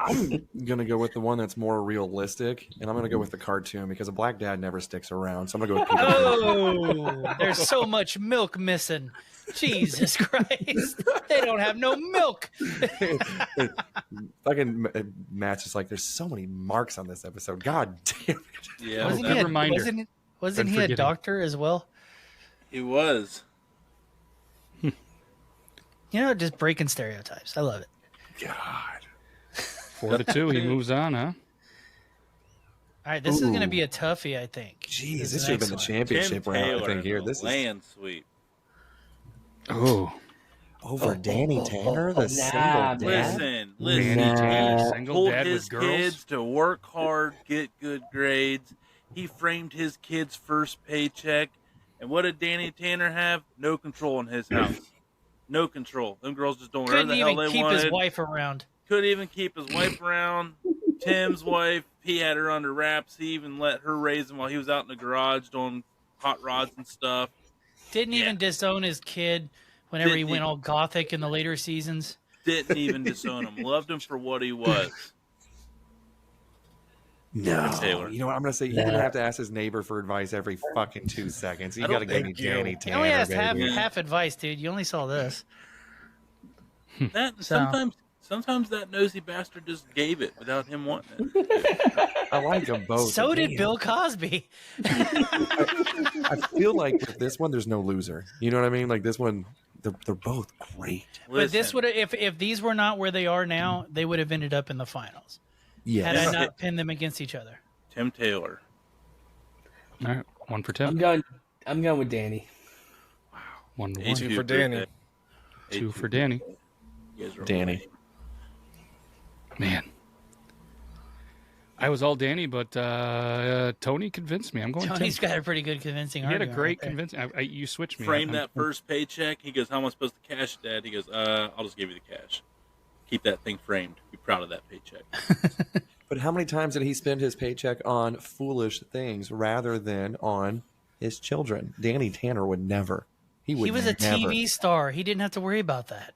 I'm gonna go with the one that's more realistic, and I'm gonna go with the cartoon because a black dad never sticks around. So I'm gonna go with Peter Pan. Oh, there's so much milk missing. Jesus Christ. They don't have no milk. Fucking Matt's just like, there's so many marks on this episode. God damn it. Yeah, Wasn't he a doctor as well? he was. You know, just breaking stereotypes. I love it. God. 4-2. He moves on, huh? All right, this is going to be a toughie, I think. Jeez, this should have been the championship round, I think, here. This land sweep. Oh. Over Danny Tanner, the single dad. Listen. Danny Tanner, single Told dad his with girls. kids to work hard, get good grades. He framed his kid's first paycheck. And what did Danny Tanner have? No control in his house. No control. Them girls just don't whatever the hell they wanted. Couldn't even keep his wife around. Couldn't even keep his wife around. Tim's wife, he had her under wraps. He even let her raise him while he was out in the garage doing hot rods and stuff. Didn't even disown his kid whenever he went all gothic in the later seasons. Didn't even disown him. Loved him for what he was. No. Taylor. You know what I'm going to say? You're going to have to ask his neighbor for advice every fucking 2 seconds. You got to give me Danny Tanner. He only has baby. half advice, dude. You only saw this. Sometimes that nosy bastard just gave it without him wanting it. I like them both. So did Bill Cosby. I feel like with this one, there's no loser. You know what I mean? Like this one, they're both great. But this would have, if these were not where they are now, they would have ended up in the finals. Yeah. Had I not pinned them against each other. Tim Taylor. All right, 1 for Tim. I'm going with Danny. Wow, 1 to 1. 2 for Danny. 2 for Danny. Danny. Man, I was all Danny, but Tony convinced me. I'm going. Tony's Tim. got a pretty good convincing He had a argument. great convincing. You switched me. Frame that first paycheck. He goes, "How am I supposed to cash, Dad?" He goes, "I'll just give you the cash. Keep that thing framed. Be proud of that paycheck." But how many times did he spend his paycheck on foolish things rather than on his children? Danny Tanner would never. He was a TV star. He didn't have to worry about that.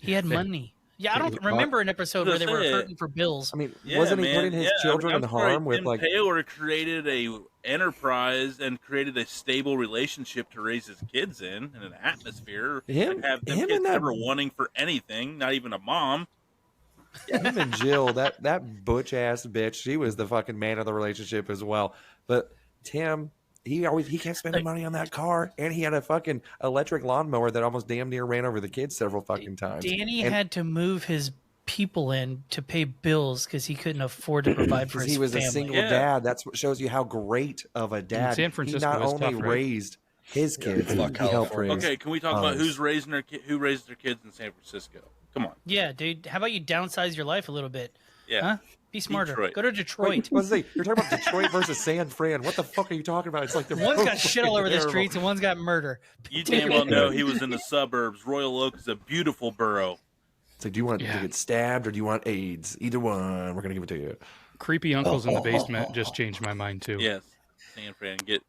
He had money. Yeah, I don't remember an episode where they were hurting for bills. I mean, wasn't he putting his children in harm with like? Taylor created a enterprise and created a stable relationship to raise his kids in an atmosphere. Him kids never wanting for anything, not even a mom. Him and Jill, that butch ass bitch, she was the fucking man of the relationship as well. But Tim, he kept spending money on that car, and he had a fucking electric lawnmower that almost damn near ran over the kids several fucking times. Danny had to move his people in to pay bills because he couldn't afford to provide for his family. He was a single dad. That's what shows you how great of a dad. San Francisco he not only raised his kids, he helped raise. Okay, can we talk about who raised their kids in San Francisco? Come on. Yeah, dude. How about you downsize your life a little bit? Yeah. Huh? Be smarter. Detroit. Go to Detroit. Wait, you're talking about Detroit versus San Fran. What the fuck are you talking about? It's like one's got shit all over the streets and one's got murder. You damn well know he was in the suburbs. Royal Oak is a beautiful borough. It's like, do you want to get stabbed or do you want AIDS? Either one. We're gonna give it to you. Creepy uncles in the basement just changed my mind too. Yes, San Fran. Get.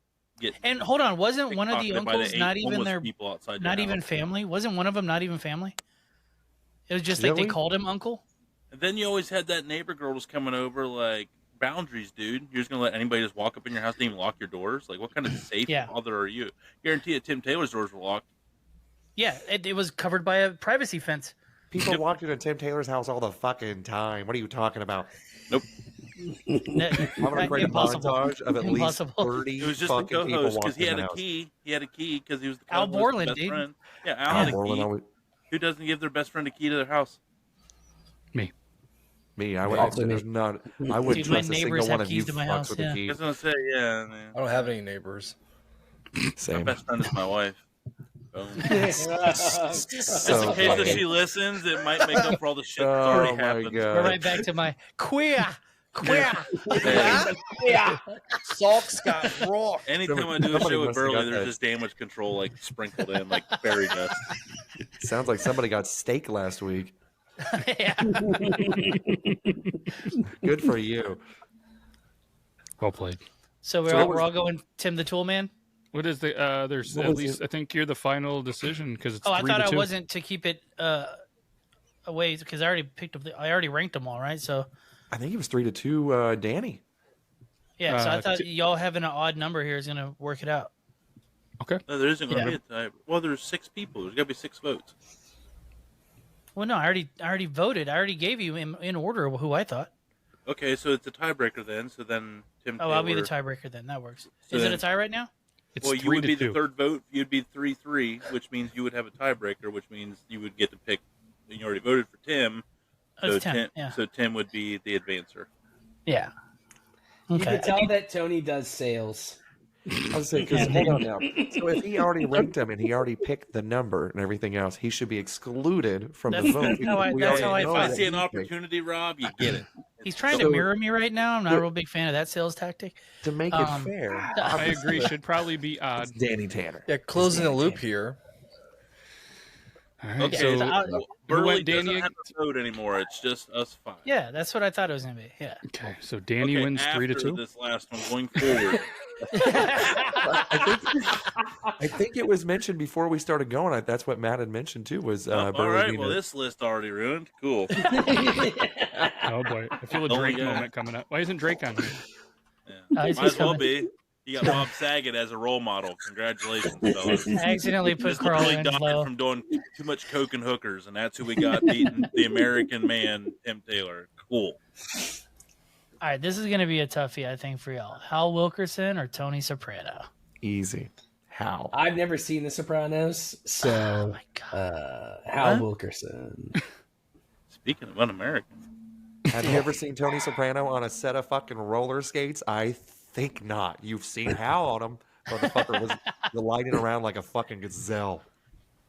And hold on, wasn't one of the uncles not even their not even family? Wasn't one of them not even family? It was just like they called him uncle. And then you always had that neighbor girl just coming over, like, boundaries, dude. You're just going to let anybody just walk up in your house and even lock your doors? Like, what kind of safe father are you? Guarantee that Tim Taylor's doors were locked. Yeah, it was covered by a privacy fence. People walked into Tim Taylor's house all the fucking time. What are you talking about? Nope. I'm going to create a montage of at least 30 It was just the co-host because he had a key. He had a key because he was the Al Borland, best dude. friend. Yeah, Al had a key. Who doesn't give their best friend a key to their house? Me, I would. There's not. I wouldn't trust a single one of you fucks with the key. I was gonna say, man. I don't have any neighbors. Same. My best friend is my wife. So just in case if she listens, it might make up for all the shit that's already happened. We're right back to my queer. Socks got raw. Anytime I do a show with Burley, there's just damage control like sprinkled in, like fairy dust. Sounds like somebody got steak last week. Good for you. Well played. So we're all going Tim the Tool Man? What is the there's at least I think you're the final decision because it's 3-2. I thought I wasn't to keep it away because I already ranked them all, right? So I think it was 3-2, Danny. yeah. So I thought y'all having an odd number here is going to work it out. Okay. No, there isn't going to be a tie. Well, there's 6 people. There's got to be 6 votes. Well, no, I already voted. I already gave you in order who I thought. Okay, so it's a tiebreaker then. So then Tim. Oh, I'll be the tiebreaker then. That works. So Is then, it a tie right now? Well, you would be the third vote. You'd be 3-3, which means you would have a tiebreaker, which means you would get to pick. You already voted for Tim. So Tim, yeah. So Tim would be the advancer. Yeah. You Okay. can tell that Tony does sales. I was saying, because hold on now. So if he already ranked him and he already picked the number and everything else, he should be excluded from the vote. If I see an opportunity, Rob, you get it. He's trying to mirror me right now. I'm not a real big fan of that sales tactic. To make it fair, I agree. Should probably be odd. it's Danny Tanner. Yeah, closing the loop here. All right, Okay, so Burley Danny doesn't have to vote anymore. It's just us 5. Yeah, that's what I thought it was going to be. Yeah. okay, so Danny wins after 3-2. This last one going forward. I think it was mentioned before we started going. That's what Matt had mentioned too. Was all Burley right. being Well, a- this list already ruined. Cool. Oh boy, I feel a Oh, Drake yeah. moment coming up. Why isn't Drake on here? Yeah. he's Might as well coming. be. You got Bob Saget as a role model. Congratulations, fellas. I accidentally put Just Carl literally in died low. from doing too much coke and hookers, and that's who we got beating the American man, Tim Taylor. Cool. All right, this is going to be a toughie, I think, for y'all. Hal Wilkerson or Tony Soprano? easy. How? I've never seen The Sopranos, so Oh, my God. Hal Wilkerson. Speaking of un-American, Have you ever seen Tony Soprano on a set of fucking roller skates? I think not. You've seen Hal on them. Motherfucker was gliding around like a fucking gazelle.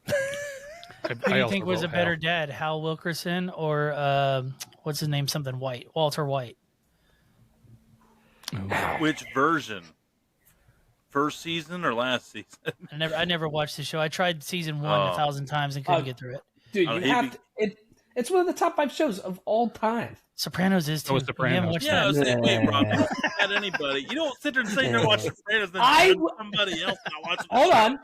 Who do you think was a better dad, Hal Wilkerson or what's his name? Something White, Walter White. which version? First season or last season? I never watched the show. I tried season 1 1,000 times and couldn't get through it. Dude, Oh, you he'd have to, it's one of the top 5 shows of all time. Sopranos is too. Oh, Sopranos. You haven't watched Yeah, I that? was saying, wait, Rob, you don't at anybody. You don't sit there and say you're watching Sopranos, then somebody else not watching.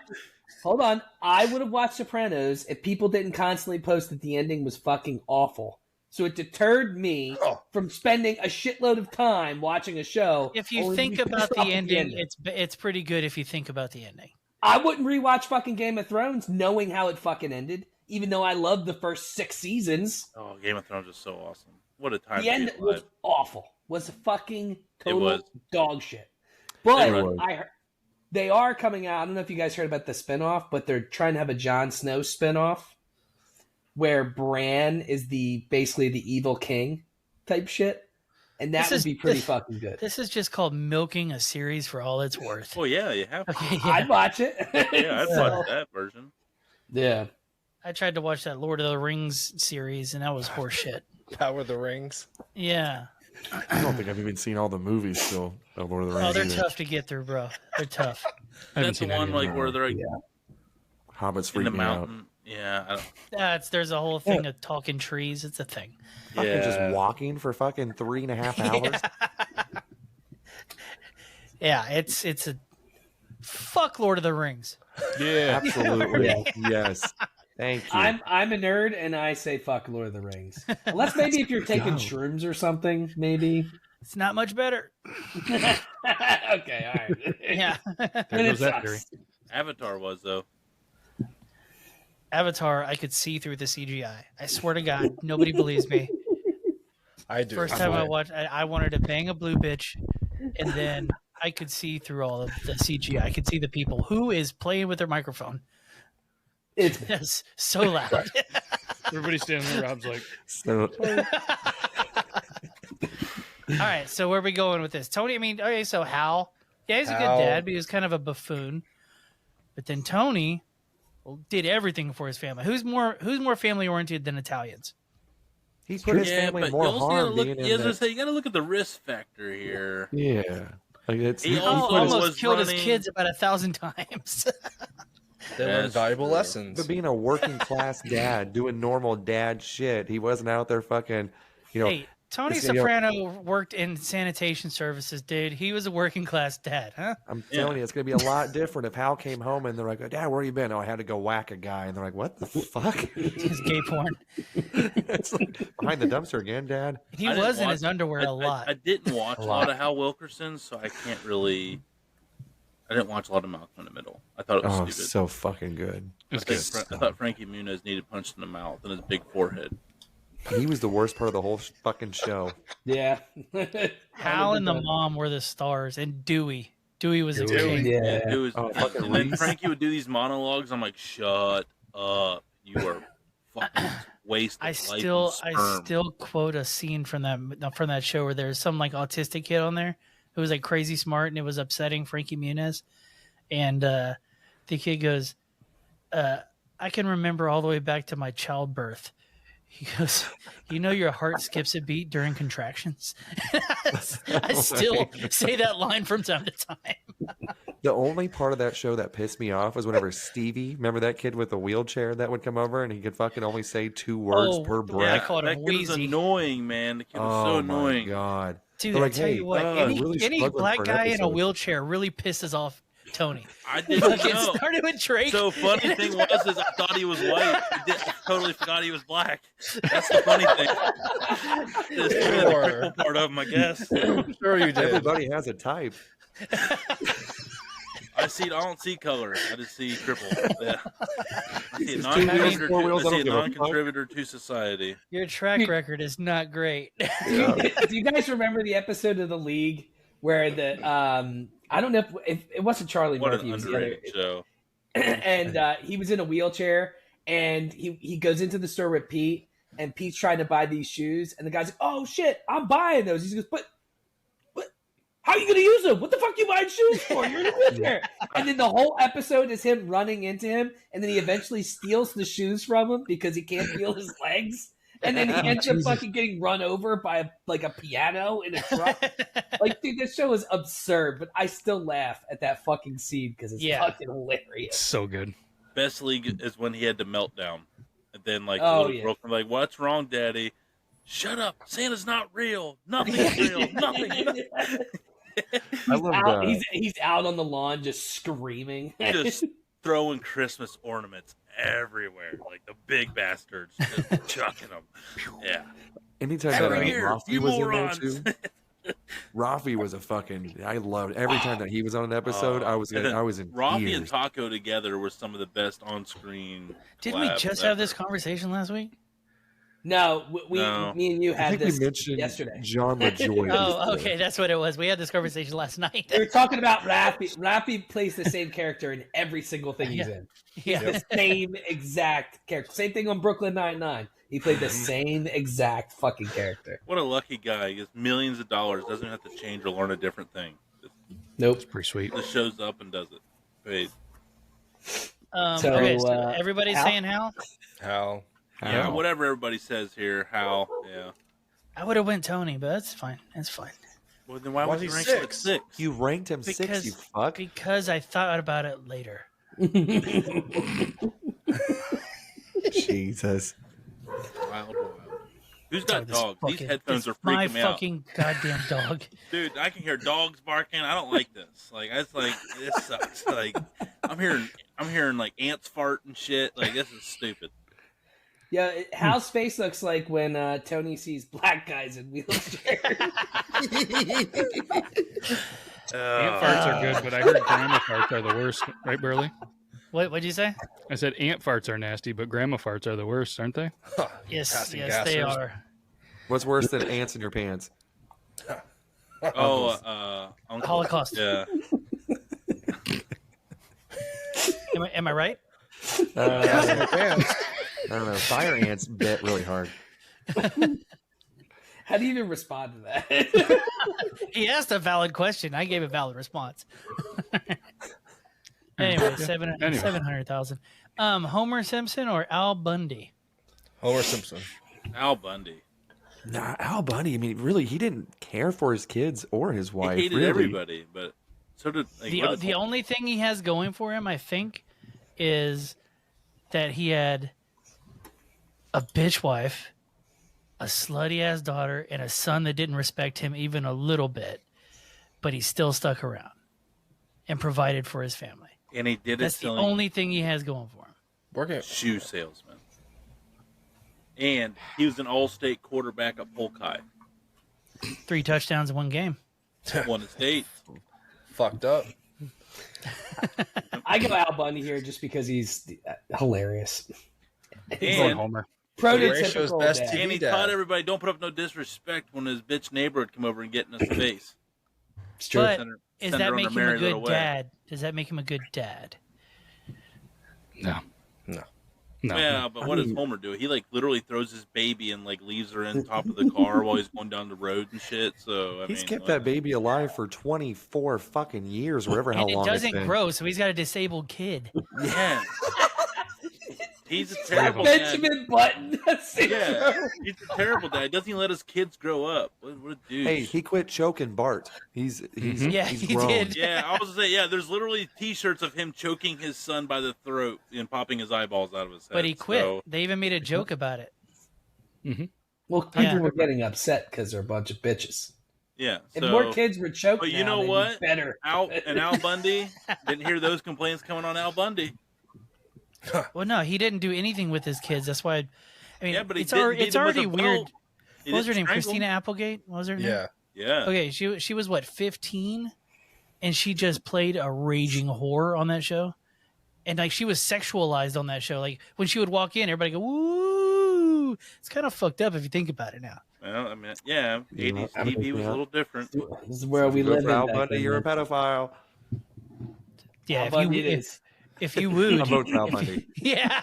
Hold on. I would have watched Sopranos if people didn't constantly post that the ending was fucking awful. So it deterred me from spending a shitload of time watching a show. If you think about the ending, it's pretty good if you think about the ending. I wouldn't rewatch fucking Game of Thrones knowing how it fucking ended, even though I loved the first 6 seasons. Oh, Game of Thrones is so awesome. What a time The to end be was alive. awful. Was fucking total was. dog shit. But It was. I heard they are coming out. I don't know if you guys heard about the spinoff, but they're trying to have a Jon Snow spinoff where Bran is basically the evil king type shit. And that would be pretty fucking good. This is just called milking a series for all it's worth. Oh, yeah, you have to. Okay, yeah. I'd watch it. Yeah, I'd watch that version. Yeah. I tried to watch that Lord of the Rings series, and that was horseshit. Power of the Rings. Yeah. I don't think I've even seen all the movies still of Lord of the Rings. Oh, they're either. tough to get through, bro. They're tough. That's the one like where they're like Hobbits in freak the me out. mountain. Yeah, I don't, There's a whole thing of talking trees. It's a thing. Fucking yeah. just walking for fucking 3.5 hours. Yeah, it's a fuck Lord of the Rings. Yeah. Absolutely. Yes. Thank you. I'm a nerd, and I say fuck Lord of the Rings. Unless maybe if you're taking shrooms or something, maybe. It's not much better. Okay, all right. Yeah. Then There it goes that sucks. theory. Avatar was though. Avatar, I could see through the CGI. I swear to God, nobody believes me. I do. First time I watched, I wanted to bang a blue bitch, and then I could see through all of the CGI. I could see the people who is playing with their microphone. It's So loud. Everybody's standing there. Rob's like, So, All right, so where are we going with this? Tony, I mean, okay, so Hal, yeah, he's a good Hal. dad, but he was kind of a buffoon. But then Tony did everything for his family. Who's more family oriented than Italians? he put his Yeah, family but in more you also gotta harm look. being You in that. gotta look at the risk factor here. Yeah. Like it's, He Hal also almost was killed his running- kids about 1,000 times. They learn That's valuable true. lessons. but being a working class dad, doing normal dad shit, he wasn't out there fucking, Hey, Tony Soprano worked in sanitation services, dude. He was a working class dad, huh? I'm telling you, it's going to be a lot different if Hal came home and they're like, Dad, where you been? Oh, I had to go whack a guy. And they're like, what the fuck? His gay porn. It's like, behind the dumpster again, Dad. He was in his underwear a lot. I didn't watch a lot of Hal Wilkerson, so I can't really. I didn't watch a lot of Malcolm in the Middle. I thought it was stupid. So fucking good. I thought Frankie Muniz needed punched in the mouth and his big forehead. He was the worst part of the whole fucking show. Yeah. Hal and the mom were the stars, and Dewey. Dewey was a king. Yeah. And then Frankie would do these monologues. I'm like, shut up. You are fucking wasted. I still quote a scene from that show where there's some like autistic kid on there who was like crazy smart, and it was upsetting Frankie Muniz. And the kid goes, I can remember all the way back to my childbirth. He goes, you know your heart skips a beat during contractions? I still say that line from time to time. The only part of that show that pissed me off was whenever Stevie, remember that kid with the wheelchair that would come over and he could fucking only say 2 words per breath? I called him that kid was annoying, man. The kid was so annoying. Oh, my God. Dude, I tell you what, any black guy in a wheelchair really pisses off Tony. I didn't know. It started with Drake. So funny thing was I thought he was white. I totally forgot he was black. That's the funny thing. This is the cripple part of him, I guess. Sure you did. Everybody has a type. I don't see color. I just see cripple. Yeah. I see a non-contributor to society. Your track record is not great. Do you guys remember the episode of The League where the I don't know if it wasn't Charlie Murphy. What an underrated show. And he was in a wheelchair, and he goes into the store with Pete, and Pete's trying to buy these shoes, and the guy's like, "Oh shit, I'm buying those." He goes, "But how are you going to use them? What the fuck are you buying shoes for? You're in a wheelchair." And then the whole episode is him running into him, and then he eventually steals the shoes from him because he can't feel his legs. And then he ends up fucking getting run over by a piano in a truck. Like, dude, this show is absurd, but I still laugh at that fucking scene because it's fucking hilarious. So good. Best league is when he had the meltdown. And then, like, broken, like, what's wrong, Daddy? Shut up. Santa's not real. Nothing's real. Nothing. I love that. He's out on the lawn just screaming. Just throwing Christmas ornaments everywhere, like the big bastards, just chucking them. Yeah. Anytime that Rafi was in there too, Rafi was a fucking. I loved every time that he was on an episode. I was in Rafi tears. and Taco together were some of the best on-screen. Didn't we just have this conversation last week? No, me and you had this yesterday. John LaJoy. Oh, okay, that's what it was. We had this conversation last night. We were talking about Rafi. Rafi plays the same character in every single thing he's in. Yeah, the same exact character. Same thing on Brooklyn Nine-Nine. He played the same exact fucking character. What a lucky guy! He gets millions of dollars. Doesn't have to change or learn a different thing. Nope, it's pretty sweet. Just shows up and does it. Wait. So everybody's saying Hal. Hal. Yeah, whatever everybody says here, Hal. Yeah. I would have went Tony, but that's fine. That's fine. Well, then why was he ranked at 6? You ranked him 6, you fuck. Because I thought about it later. Jesus. Wild. Who's got dogs? These headphones are freaking me out. My fucking goddamn dog. Dude, I can hear dogs barking. I don't like this. Like, this sucks. Like, I'm hearing like ants fart and shit. Like, this is stupid. Yeah, Hal's face looks like when Tony sees black guys in wheelchairs. Ant farts are good, but I heard grandma farts are the worst. Right, Burley? What'd you say? I said ant farts are nasty, but grandma farts are the worst, aren't they? Yes, they are. What's worse than ants in your pants? Holocaust. Yeah. Am I right? I don't know. Fire ants bit really hard. How do you even respond to that? He asked a valid question. I gave a valid response. Anyway, 700,000. Homer Simpson or Al Bundy? Homer Simpson. Al Bundy. Nah, Al Bundy. I mean, really, he didn't care for his kids or his wife. He hated everybody, but so did the only thing he has going for him, I think, is that he had a bitch wife a slutty ass daughter and a son that didn't respect him even a little bit, but he still stuck around and provided for his family. And he did That's it the selling only thing he has going for him. Working shoe salesman. And he was an all-state quarterback at Polk High. 3 touchdowns in one game. Won a state. fucked up. I go Al Bundy here just because he's hilarious. Going And, Homer. Ratio's Prototypical best dad. TV and he dad. taught everybody, don't put up no disrespect when his bitch neighbor would come over and get in his face. It's true. But Send her- does send her that on make her him a merry little good way. dad? Does that make him a good dad? No. No. No. Yeah, but what does Homer do? He like literally throws his baby and like leaves her in top of the car while he's going down the road and shit. So I He's mean, kept like, that baby alive for 24 fucking years, wherever how And it long doesn't it's been. grow, so he's got a disabled kid. Yeah. He's a terrible dad. Benjamin Button. Yeah, he's a terrible dad. Doesn't he let his kids grow up? What a douche. Hey, he quit choking Bart. He's Yeah, he's he grown. did. Yeah, I was gonna say, yeah, there's literally T-shirts of him choking his son by the throat and popping his eyeballs out of his head. But he quit. So, They even made a joke about it. Well, people Yeah. were getting upset because they're a bunch of bitches. yeah, If so more kids were choked, but you now, know they'd be what? Better. Al Bundy didn't hear those complaints coming on Al Bundy. Well, no, he didn't do anything with his kids. That's why. I mean, Yeah, but he it's, didn't beat it's them with already a weird. belt. He What was her didn't name? strangle Christina him. Applegate? What was her name? Yeah. Yeah. Okay, she was what, 15, and she just played a raging whore on that show, and like she was sexualized on that show. Like when she would walk in, everybody go woo. It's kind of fucked up if you think about it now. Well, I mean, yeah, 80s I mean, TV was a yeah. little different. This is where we Go live for in. Al back Bundy, then, you're a man. pedophile. Yeah, Al if Bundy you it is. if you wooed, I vote for Al Bundy. yeah,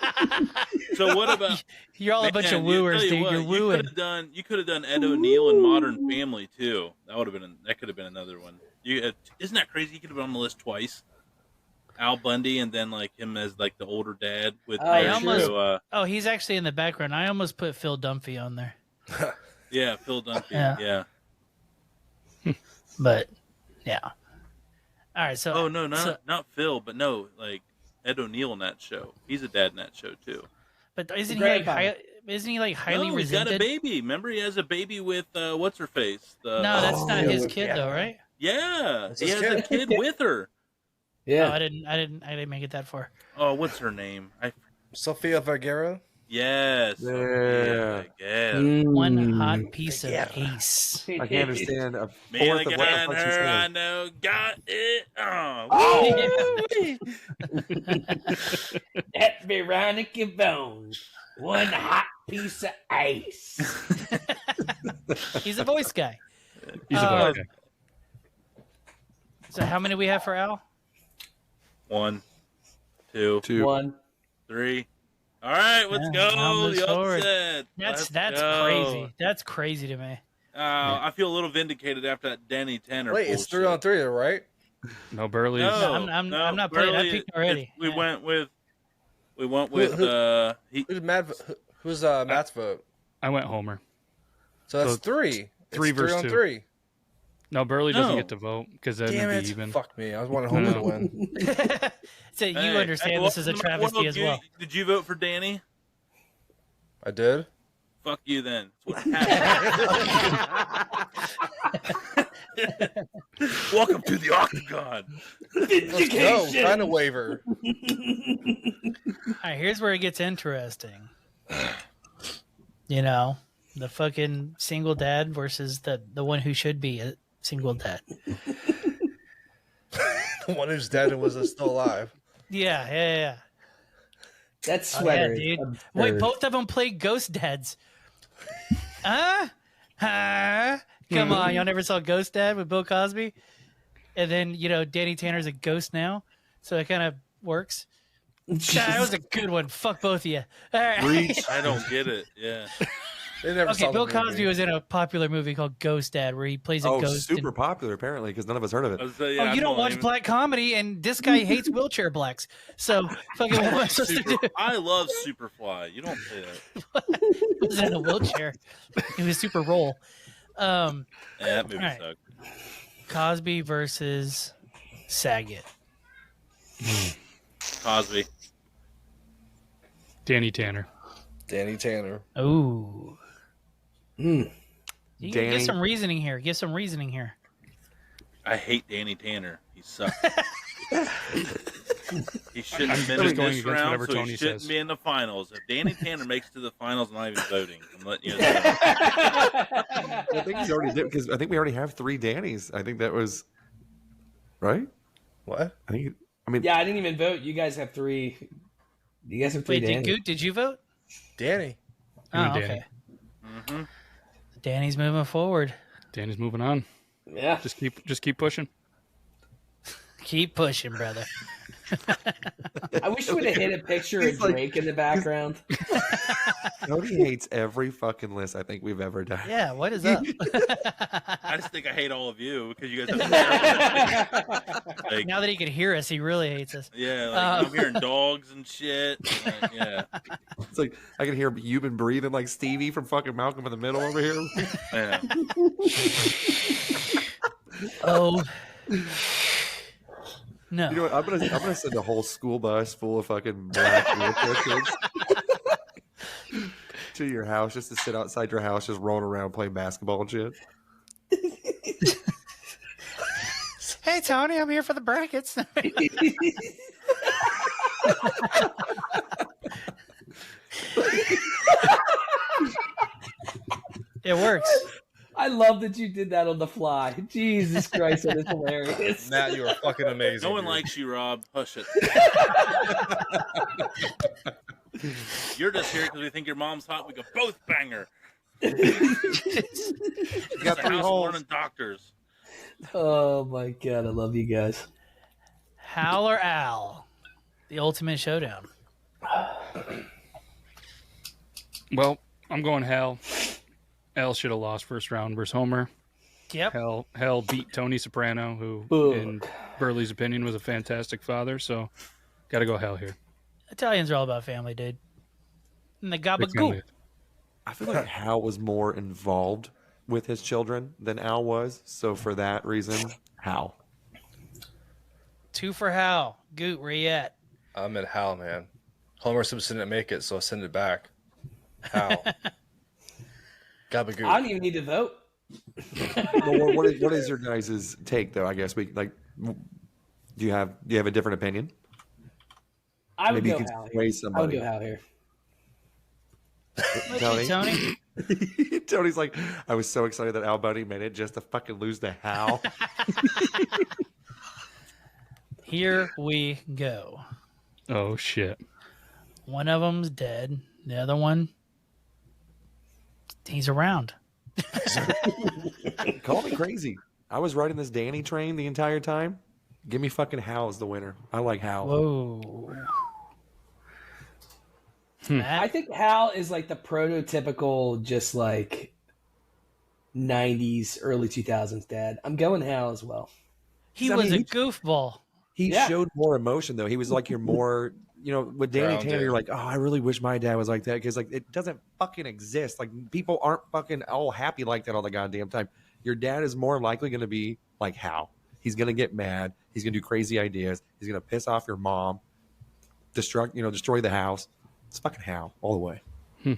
So what about? you're all a bunch of Man, you- wooers, tell you dude. what, You're wooing. You could have done Ed O'Neill in Modern Family too. That could have been another one. Isn't that crazy? He could have been on the list twice. Al Bundy and then like him as like the older dad with Oh, I almost- so, Oh, he's actually in the background. I almost put Phil Dunphy on there, yeah, Phil Dunphy. Yeah. Yeah. but yeah. All right, so Oh no, not Phil, but no, like Ed O'Neill in that show. He's a dad in that show too. but isn't he Grandfather. like isn't he like highly No, he's got a resented? baby. Remember, he has a baby with what's her face? No, that's not Oh, his yeah. kid though, right? Yeah, That's he his has a kid. kid with her. Yeah. No, I didn't make it that far. Oh, what's her name? Sofia Vergara. Yes. Yeah. Yeah. One hot piece of ace. I can't understand a Me fourth and of the what guy the and fuck she's her I saying. know got it. Oh, That Veronica Bones. One hot piece of ice. He's a voice guy. He's a Uh, black guy. So how many we have for Al? 1, 2, Two. 1. 3. All right, let's Yeah, go. I'll move The forward. upset. That's Let's go. crazy. That's crazy to me. I feel a little vindicated after that Danny Tanner. Wait, it's bullshit. 3-on-3, right? No, Burley. No, I'm not playing. I Burley, picked already. We Yeah. went with. Who's Matt's vote? I went Homer. So that's So 3. three It's versus 3-on-3. No, Burley doesn't No. get to vote because then Damn it'd it! be even. Fuck me. I was wanting Homer to No. win. So you Hey, understand hey, this is a well, travesty as well. Did you vote for Danny? I did. Fuck you then. That's what happened. Welcome to the Octagon. Let's go. Sign a waiver. All right, here's where it gets interesting. You know, the fucking single dad versus the one who should be a single dad. The one who's dead and was still alive. Yeah. That Oh, sweater. yeah, is dude. Wait, absurd. both of them played ghost dads. Huh? Come on, y'all never saw Ghost Dad with Bill Cosby? And then, Danny Tanner's a ghost now, so it kind of works. God, that was a good one. Fuck both of you. All right. I don't get it. Yeah. They never Okay, saw Bill the movie. Cosby was in a popular movie called Ghost Dad where he plays a Oh, ghost. super and- popular apparently because none of us heard of it. you don't watch black comedy, and this guy hates wheelchair blacks. So, fucking what am I supposed to do? I love Superfly. You don't say that. He was in a wheelchair. It was super roll. Yeah, that movie All right. sucked. Cosby versus Saget. Cosby. Danny Tanner. Danny Tanner. Ooh. You give some reasoning here. Give some reasoning here. I hate Danny Tanner. He sucks. He shouldn't have been in this round, so he shouldn't be in the finals. If Danny Tanner makes it to the finals, I'm not even voting. I'm letting you know. I think he's already did, because I think we already have 3 Dannys. I think that was right. What? I mean, yeah, I didn't even vote. You guys have 3. You guys have 3. Wait, did you vote? Danny. Oh, okay. Mm-hmm. Danny's moving forward. Danny's moving on. Yeah. Just keep pushing. Keep pushing, brother. I wish we would have hit a picture of Drake in the background. Cody hates every fucking list I think we've ever done. Yeah, what is up? I just think I hate all of you because you guys have like, now that he can hear us, he really hates us. Yeah, like, I'm hearing dogs and shit. Yeah. It's like I can hear you been breathing like Stevie from fucking Malcolm in the Middle over here. Yeah. Oh. No. You know what? I'm gonna send a whole school bus full of fucking black kids to your house just to sit outside your house, just rolling around playing basketball and shit. Hey Tony, I'm here for the brackets. It works. I love that you did that on the fly. Jesus Christ, that is hilarious. Matt, you are fucking amazing. No one likes you, Rob. Hush it. You're just here because we think your mom's hot. We could both bang her. You got 3 holes. Learning doctors. Oh my God, I love you guys. Hal or Al? The ultimate showdown. Well, I'm going Hal. Al should have lost first round versus Homer. Yep. Hal beat Tony Soprano, who, in Burley's opinion, was a fantastic father. So, got to go Hal here. Italians are all about family, dude. And the gabagool. I feel like Hal was more involved with his children than Al was. So, for that reason, Hal. 2 for Hal. Goot, where you at? I'm at Hal, man. Homer Simpson didn't make it, so I'll send it back. Hal. Gabagool. I don't even need to vote. Well, what is your guys' take, though? I guess do you have a different opinion? I would Maybe go you can Hal sway here. somebody. I would go Hal here. Tony? Tony? Tony's like, I was so excited that Al Bundy made it just to fucking lose to Hal. Here we go. Oh, shit. One of them's dead. The other one, he's around. Call me crazy. I was riding this Danny train the entire time. Give me fucking Hal as the winner. I like Hal. Whoa. I think Hal is like the prototypical, just like 90s, early 2000s dad. I'm going Hal as well. He was a goofball. He showed more emotion, though. He was like your more, with Danny Tanner, you're like, oh, I really wish my dad was like that, because like it doesn't fucking exist. Like people aren't fucking all happy like that all the goddamn time. Your dad is more likely going to be like Hal. He's going to get mad. He's going to do crazy ideas. He's going to piss off your mom, destroy the house. It's fucking Hal all the way. Well,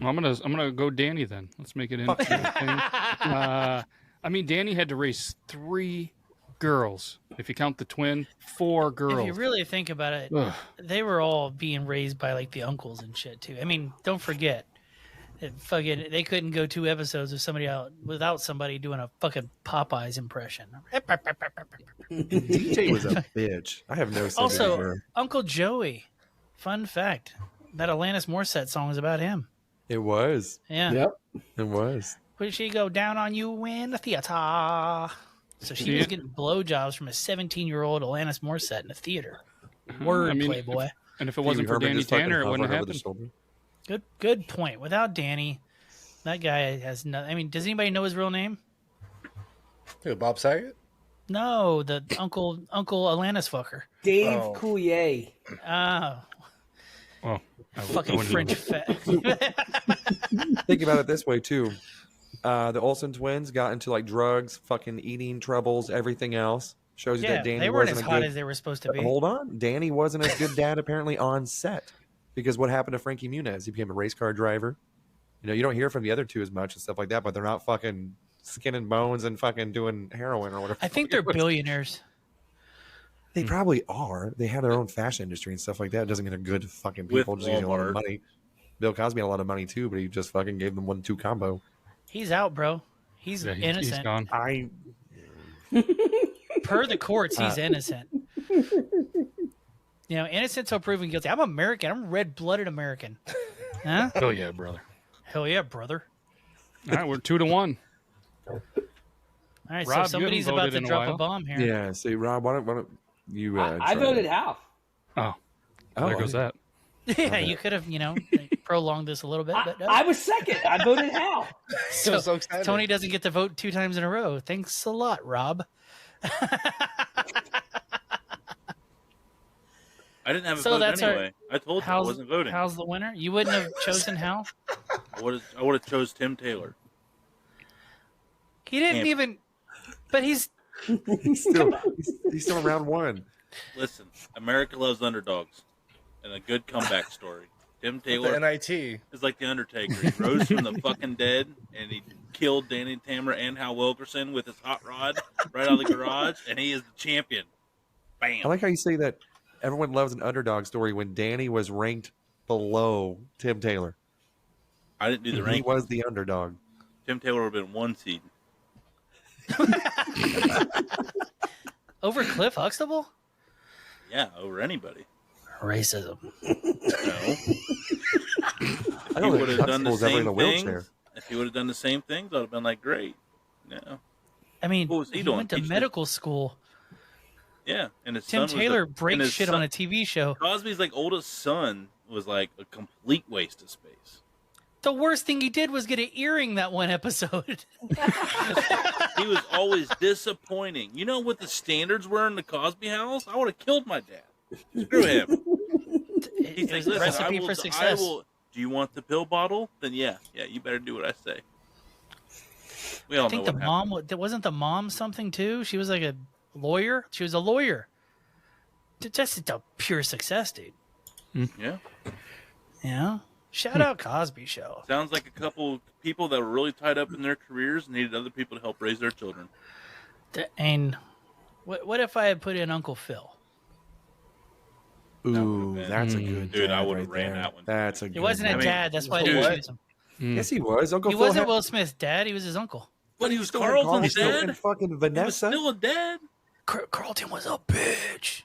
I'm gonna go Danny then. Let's make it interesting. I mean, Danny had to raise 3 girls. If you count the twin, 4 girls. If you really think about it, they were all being raised by like the uncles and shit too. I mean, don't forget, they couldn't go 2 episodes of somebody out without somebody doing a fucking Popeyes impression. DJ was a bitch. I have no sympathy Also, for him. Uncle Joey. Fun fact: that Alanis Morissette song is about him. It was. Yeah. Yep. It was. Would she go down on you in the theater? So she was getting blowjobs from a 17-year-old Alanis Morissette in the theater. Word, Playboy. And if it wasn't for Danny Tanner, it wouldn't have happened. Good point. Without Danny, that guy has no. I mean, does anybody know his real name? Who, Bob Saget? No, the Uncle Alanis fucker. Dave Coulier. Oh. Oh, fucking French fat. Think about it this way too. The Olsen twins got into like drugs, fucking eating troubles, everything else. Shows you that Danny they weren't wasn't as hot as they were supposed to be. Hold on, Danny wasn't a good dad apparently on set, because what happened to Frankie Muniz? He became a race car driver. you don't hear from the other two as much and stuff like that, but they're not fucking skin and bones and fucking doing heroin or whatever. I think they're billionaires. They probably are. They have their own fashion industry and stuff like that. It doesn't mean they're good fucking people. With Just getting a lot of Walmart. money. Bill Cosby had a lot of money too, but he just fucking gave them 1-2 combo. He's out, bro. He's Yeah, he's innocent. gone. Per the courts, he's innocent. Innocent till proven guilty. I'm American. I'm a red-blooded American. Huh? Oh yeah, brother. Hell yeah, brother. All right, we're 2-1. All right, Rob, so somebody's you haven't about to voted in a drop a while. bomb here. Yeah. See, Rob, why don't you? I voted Hal. Oh, Oh, there goes that. Yeah, you could have, prolonged this a little bit, but no. I was second. I voted Hal. So excited. Tony doesn't get to vote 2 times in a row. Thanks a lot, Rob. I didn't have a So vote that's anyway. I told you I wasn't voting. How's the winner? You wouldn't have chosen Hal? I would have chose Tim Taylor. He didn't Damn. even. But he's he's still around one. Listen, America loves underdogs and a good comeback story. Tim Taylor The NIT. is like the Undertaker. He rose from the fucking dead and he killed Danny Tamra and Hal Wilkerson with his hot rod right out of the garage, and he is the champion. Bam. I like how you say that everyone loves an underdog story when Danny was ranked below Tim Taylor. I didn't do the He rank. was the underdog. Tim Taylor would have been 1 seed. over Cliff Huxtable? Yeah, over anybody. Racism. No. I don't think would have done the Huxtable's ever in same a wheelchair. things, if he would have done the same things, I'd have been like, great. Yeah, I mean, What was he he doing? went to Teaching- medical school. yeah. And his Tim son was Taylor and breaks his shit son- on a TV show. Cosby's like oldest son was like a complete waste of space. The worst thing he did was get an earring that one episode. He was always disappointing. You know what the standards were in the Cosby house? I would have killed my dad. Screw him. It was a "Listen, recipe for success. do you want the pill bottle? Then yeah, you better do what I say. We all I think know the what mom wasn't the mom something too. She was like a lawyer. She was a lawyer. That's a pure success, dude. happened. Yeah. Yeah. Shout out Cosby Show. Sounds like a couple people that were really tied up in their careers and needed other people to help raise their children. And what if I had put in Uncle Phil? Ooh, been- that's a good Dude, I dad would've right ran there. that one. That's a He good wasn't a dad. dad. That's why I Dude. didn't choose him. Yes, he was. Uncle He Phil wasn't had- Will Smith's dad. He was his uncle. But he was still had Carlton's Carlton and dad. fucking He was Vanessa. still a dad. Carlton was a bitch.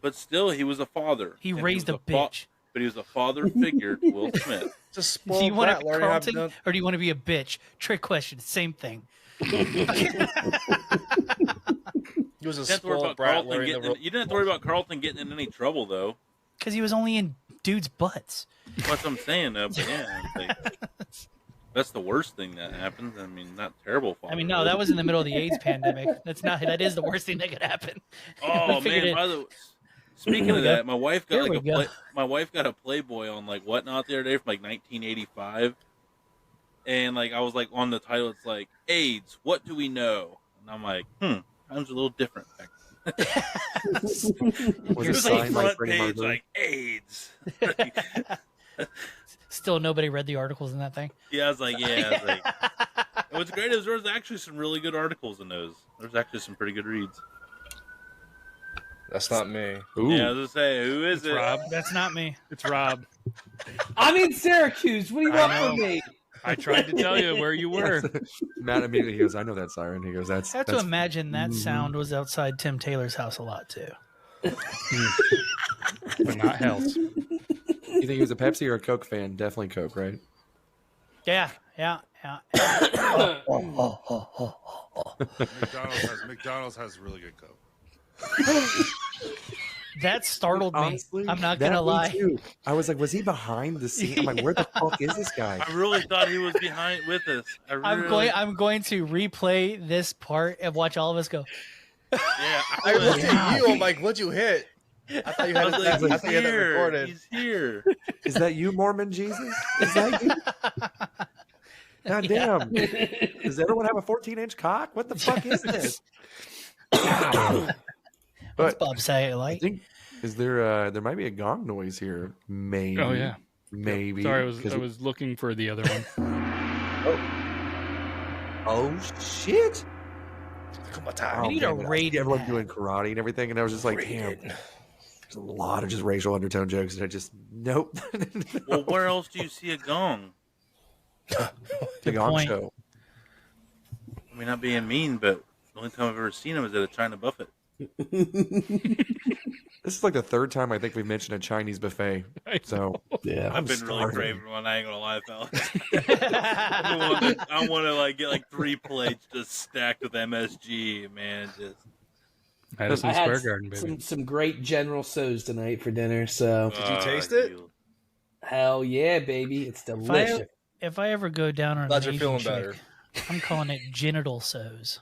But still, he was a father. He And raised was a bitch. But he was a father figure to Will Smith. Just Do you spoiled want brat to be learning how to Carlton or do you want to be a bitch? Trick question. Same thing. He was a You didn't have to worry spoiled about brat Carlton learning getting. the You didn't have to worry about Carlton getting in any trouble, though. Because he was only in dudes' butts. That's what I'm saying, though. But yeah, it's like, that's the worst thing that happens. I mean, not terrible. I mean, no, that was in the middle of the AIDS pandemic. That is the worst thing that could happen. Oh We figured man! it- By the speaking Here we of go. that, my wife got Here like we go. my wife got a Playboy on like Whatnot the other day from like 1985, and like I was like on the title, it's like AIDS. What do we know? And I'm like, times are a little different back then. Was It it was like signed like front Freddie page, Mercury? like AIDS. Still, nobody read the articles in that thing. Yeah, I was like, yeah. I was like, and what's great is there was actually some really good articles in those. There's actually some pretty good reads. That's not me. Ooh. Yeah, I was gonna say, who is it? Rob. That's not me. It's Rob. I'm in Syracuse. What do you I want know. from me? I tried to tell you where you were. Matt immediately goes, I know that siren. He goes, I have to imagine that sound was outside Tim Taylor's house a lot too. But not health. You think he was a Pepsi or a Coke fan? Definitely Coke, right? Yeah. McDonald's has really good Coke. That startled me. Honestly, I'm not that gonna me lie. too. I was like, was he behind the scene? I'm like, where the fuck is this guy? I really thought he was behind with us. I'm going to replay this part and watch all of us go. Yeah, I looked at you. I'm like, what'd you hit? I thought you I had was it. I like, thought you had that here. recorded. He's here. Is that you, Mormon Jesus? Is that you? God damn. Does everyone have a 14-inch cock? What the fuck is this? What's But Bob say? I Like, think, is there might be a gong noise here. Maybe. Oh yeah. Maybe. Sorry, I was looking for the other one. Oh shit! Come on, time. Oh, We need a man, I rating see everyone hat. doing karate and everything, and I was just like, damn. There's a lot of just racial undertone jokes, and I just nope. Well, where else do you see a gong? The Gong point. Show. I mean, not being mean, but the only time I've ever seen him is at a China buffet. This is like the third time I think we've mentioned a Chinese buffet. So Yeah. I've been really craving one. I ain't gonna lie, fellas. I want to like get like 3 plates just stacked with MSG, man. Just Madison I had Square Garden, baby. some great General So's tonight for dinner. So Did you taste it? hell yeah, baby, it's delicious. If I ever go down on Glad an you're Asian feeling better. chick, I'm calling it genital so's.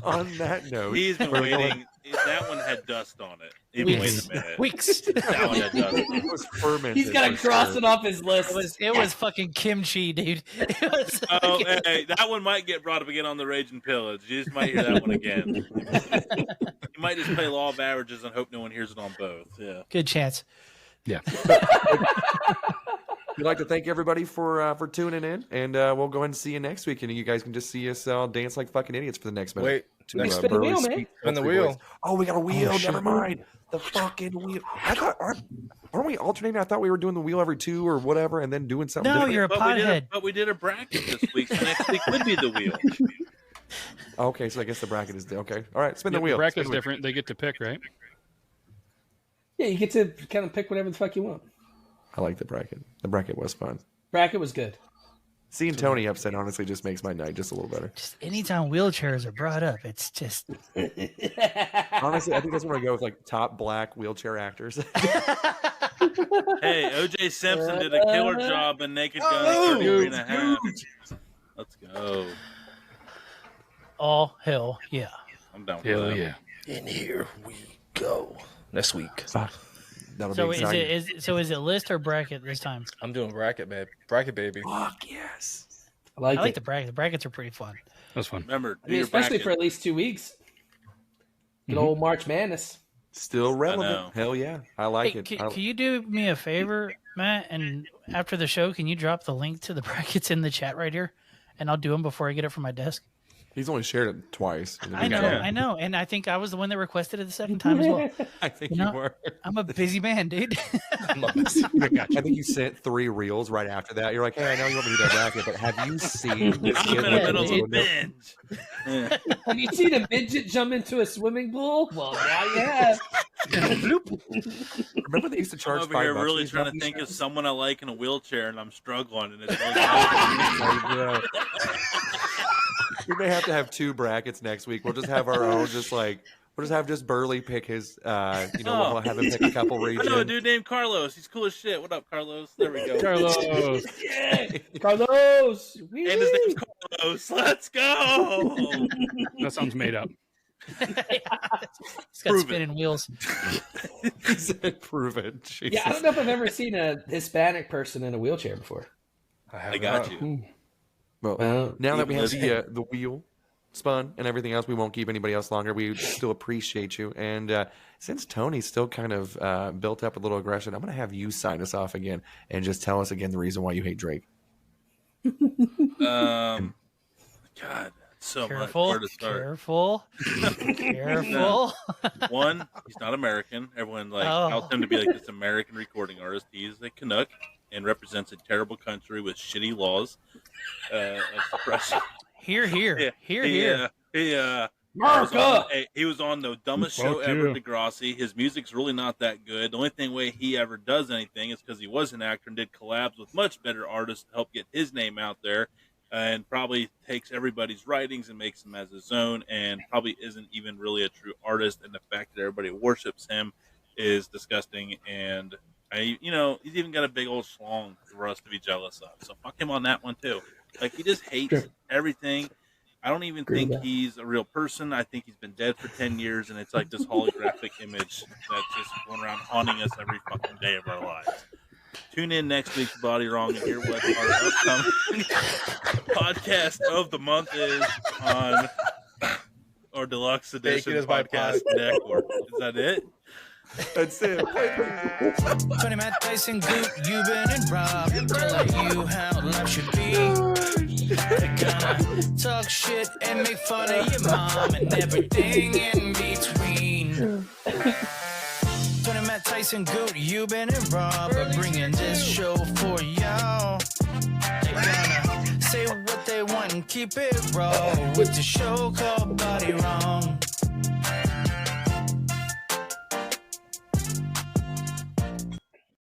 on that note, He's been we're waiting. That one had dust on it. Even wait a minute. Weeks. That one had dust. It was fermented. He's got to for cross sure. it off his list. It was fucking kimchi, dude. It was Oh, fucking- hey, that one might get brought up again on the Raging Pillage. You just might hear that one again. You might just play law of averages and hope no one hears it on both. Yeah. Good chance. Yeah. We'd like to thank everybody for tuning in, and we'll go ahead and see you next week. And you guys can just see us dance like fucking idiots for the next minute. Wait, next spin the Burley wheel, Speak man. Spin the Country wheel. Boys. Oh, we got a wheel. shit. Never mind. The fucking wheel. I thought, aren't we alternating? I thought we were doing the wheel every 2 or whatever, and then doing something No, different. you're a pothead. But we did a bracket this week, so next week would be the wheel. Okay, so I guess the bracket is okay. All right, spin the The wheel. bracket's Spin the wheel. different. They get to pick, right? Yeah, you get to kind of pick whatever the fuck you want. I like the bracket. The bracket was fun. Bracket was good. Seeing Tony upset honestly just makes my night just a little better. Just anytime wheelchairs are brought up, it's just Honestly, I think that's where I go with like top black wheelchair actors. Hey, O.J. Simpson did a killer job in Naked Gun Oh, 33 and a half. Let's go. all hell yeah. I'm down with Hell that. yeah. And here we go. Next week. That'll So be exciting. is it list or bracket this time? I'm doing bracket, babe. Bracket, baby. Fuck yes. I like I like it. the bracket. The brackets are pretty fun. That was fun. Remember, I do mean, your especially bracket. for at least 2 weeks. Good old March Madness. Still know. relevant. Hell yeah. I like Hey, it. can you do me a favor, Matt? And after the show, can you drop the link to the brackets in the chat right here? And I'll do them before I get it from my desk. He's only shared it twice. I know. And I think I was the one that requested it the second time as well. I think You you know- were. I'm a busy man, dude. I think you sent 3 reels right after that. You're like, hey, I know you want me to do that bracket, but have you seen this I'm kid in the with middle of a window? binge. Yeah. Have you seen a midget jump into a swimming pool? Well, now you have. Remember they used to I'm charge over $5 here for really these trying to dummies? think of someone I like in a wheelchair, and I'm struggling. And it's really Like, bro. We may have to have 2 brackets next week. We'll just have our own, we'll just have Burley pick his, we'll have him pick a couple I regions. know a dude named Carlos. He's cool as shit. What up, Carlos? There we go. Carlos. Carlos. And his name's Carlos. Let's go. That sounds made up. He's got Prove it. spinning wheels. He said, prove it. Jesus. Yeah, I don't know if I've ever seen a Hispanic person in a wheelchair before. I got you. Well, now that we have Even the wheel spun and everything else, we won't keep anybody else longer. We still appreciate you. And since Tony's still kind of built up a little aggression, I'm going to have you sign us off again and just tell us again the reason why you hate Drake. God, so Careful. much. Where to start? Careful. Careful. One, he's not American. Everyone outs him to be like this American recording artist. He is a Canuck and represents a terrible country with shitty laws of suppression. Here. Yeah, he was on the dumbest show ever, Degrassi. His music's really not that good. The only way he ever does anything is because he was an actor and did collabs with much better artists to help get his name out there, and probably takes everybody's writings and makes them as his own, and probably isn't even really a true artist. And the fact that everybody worships him is disgusting. And he's even got a big old schlong for us to be jealous of. So fuck him on that one too. Like, he just hates everything. I don't even think he's a real person. I think he's been dead for 10 years, and it's like this holographic image that's just going around haunting us every fucking day of our lives. Tune in next week to Body Wrong and hear what our upcoming podcast of the month is on our deluxe edition Bacon is my podcast network. Is that it? That's it. Tony, Matt, Tyson, Goop, Euban, and Rob telling you how life should be. They're gonna talk shit and make fun of your mom and everything in between. Tony, Matt, Tyson, Goop, Euban, and Rob are bringing this show for y'all. They're gonna say what they want and keep it raw with the show called Body Wrong.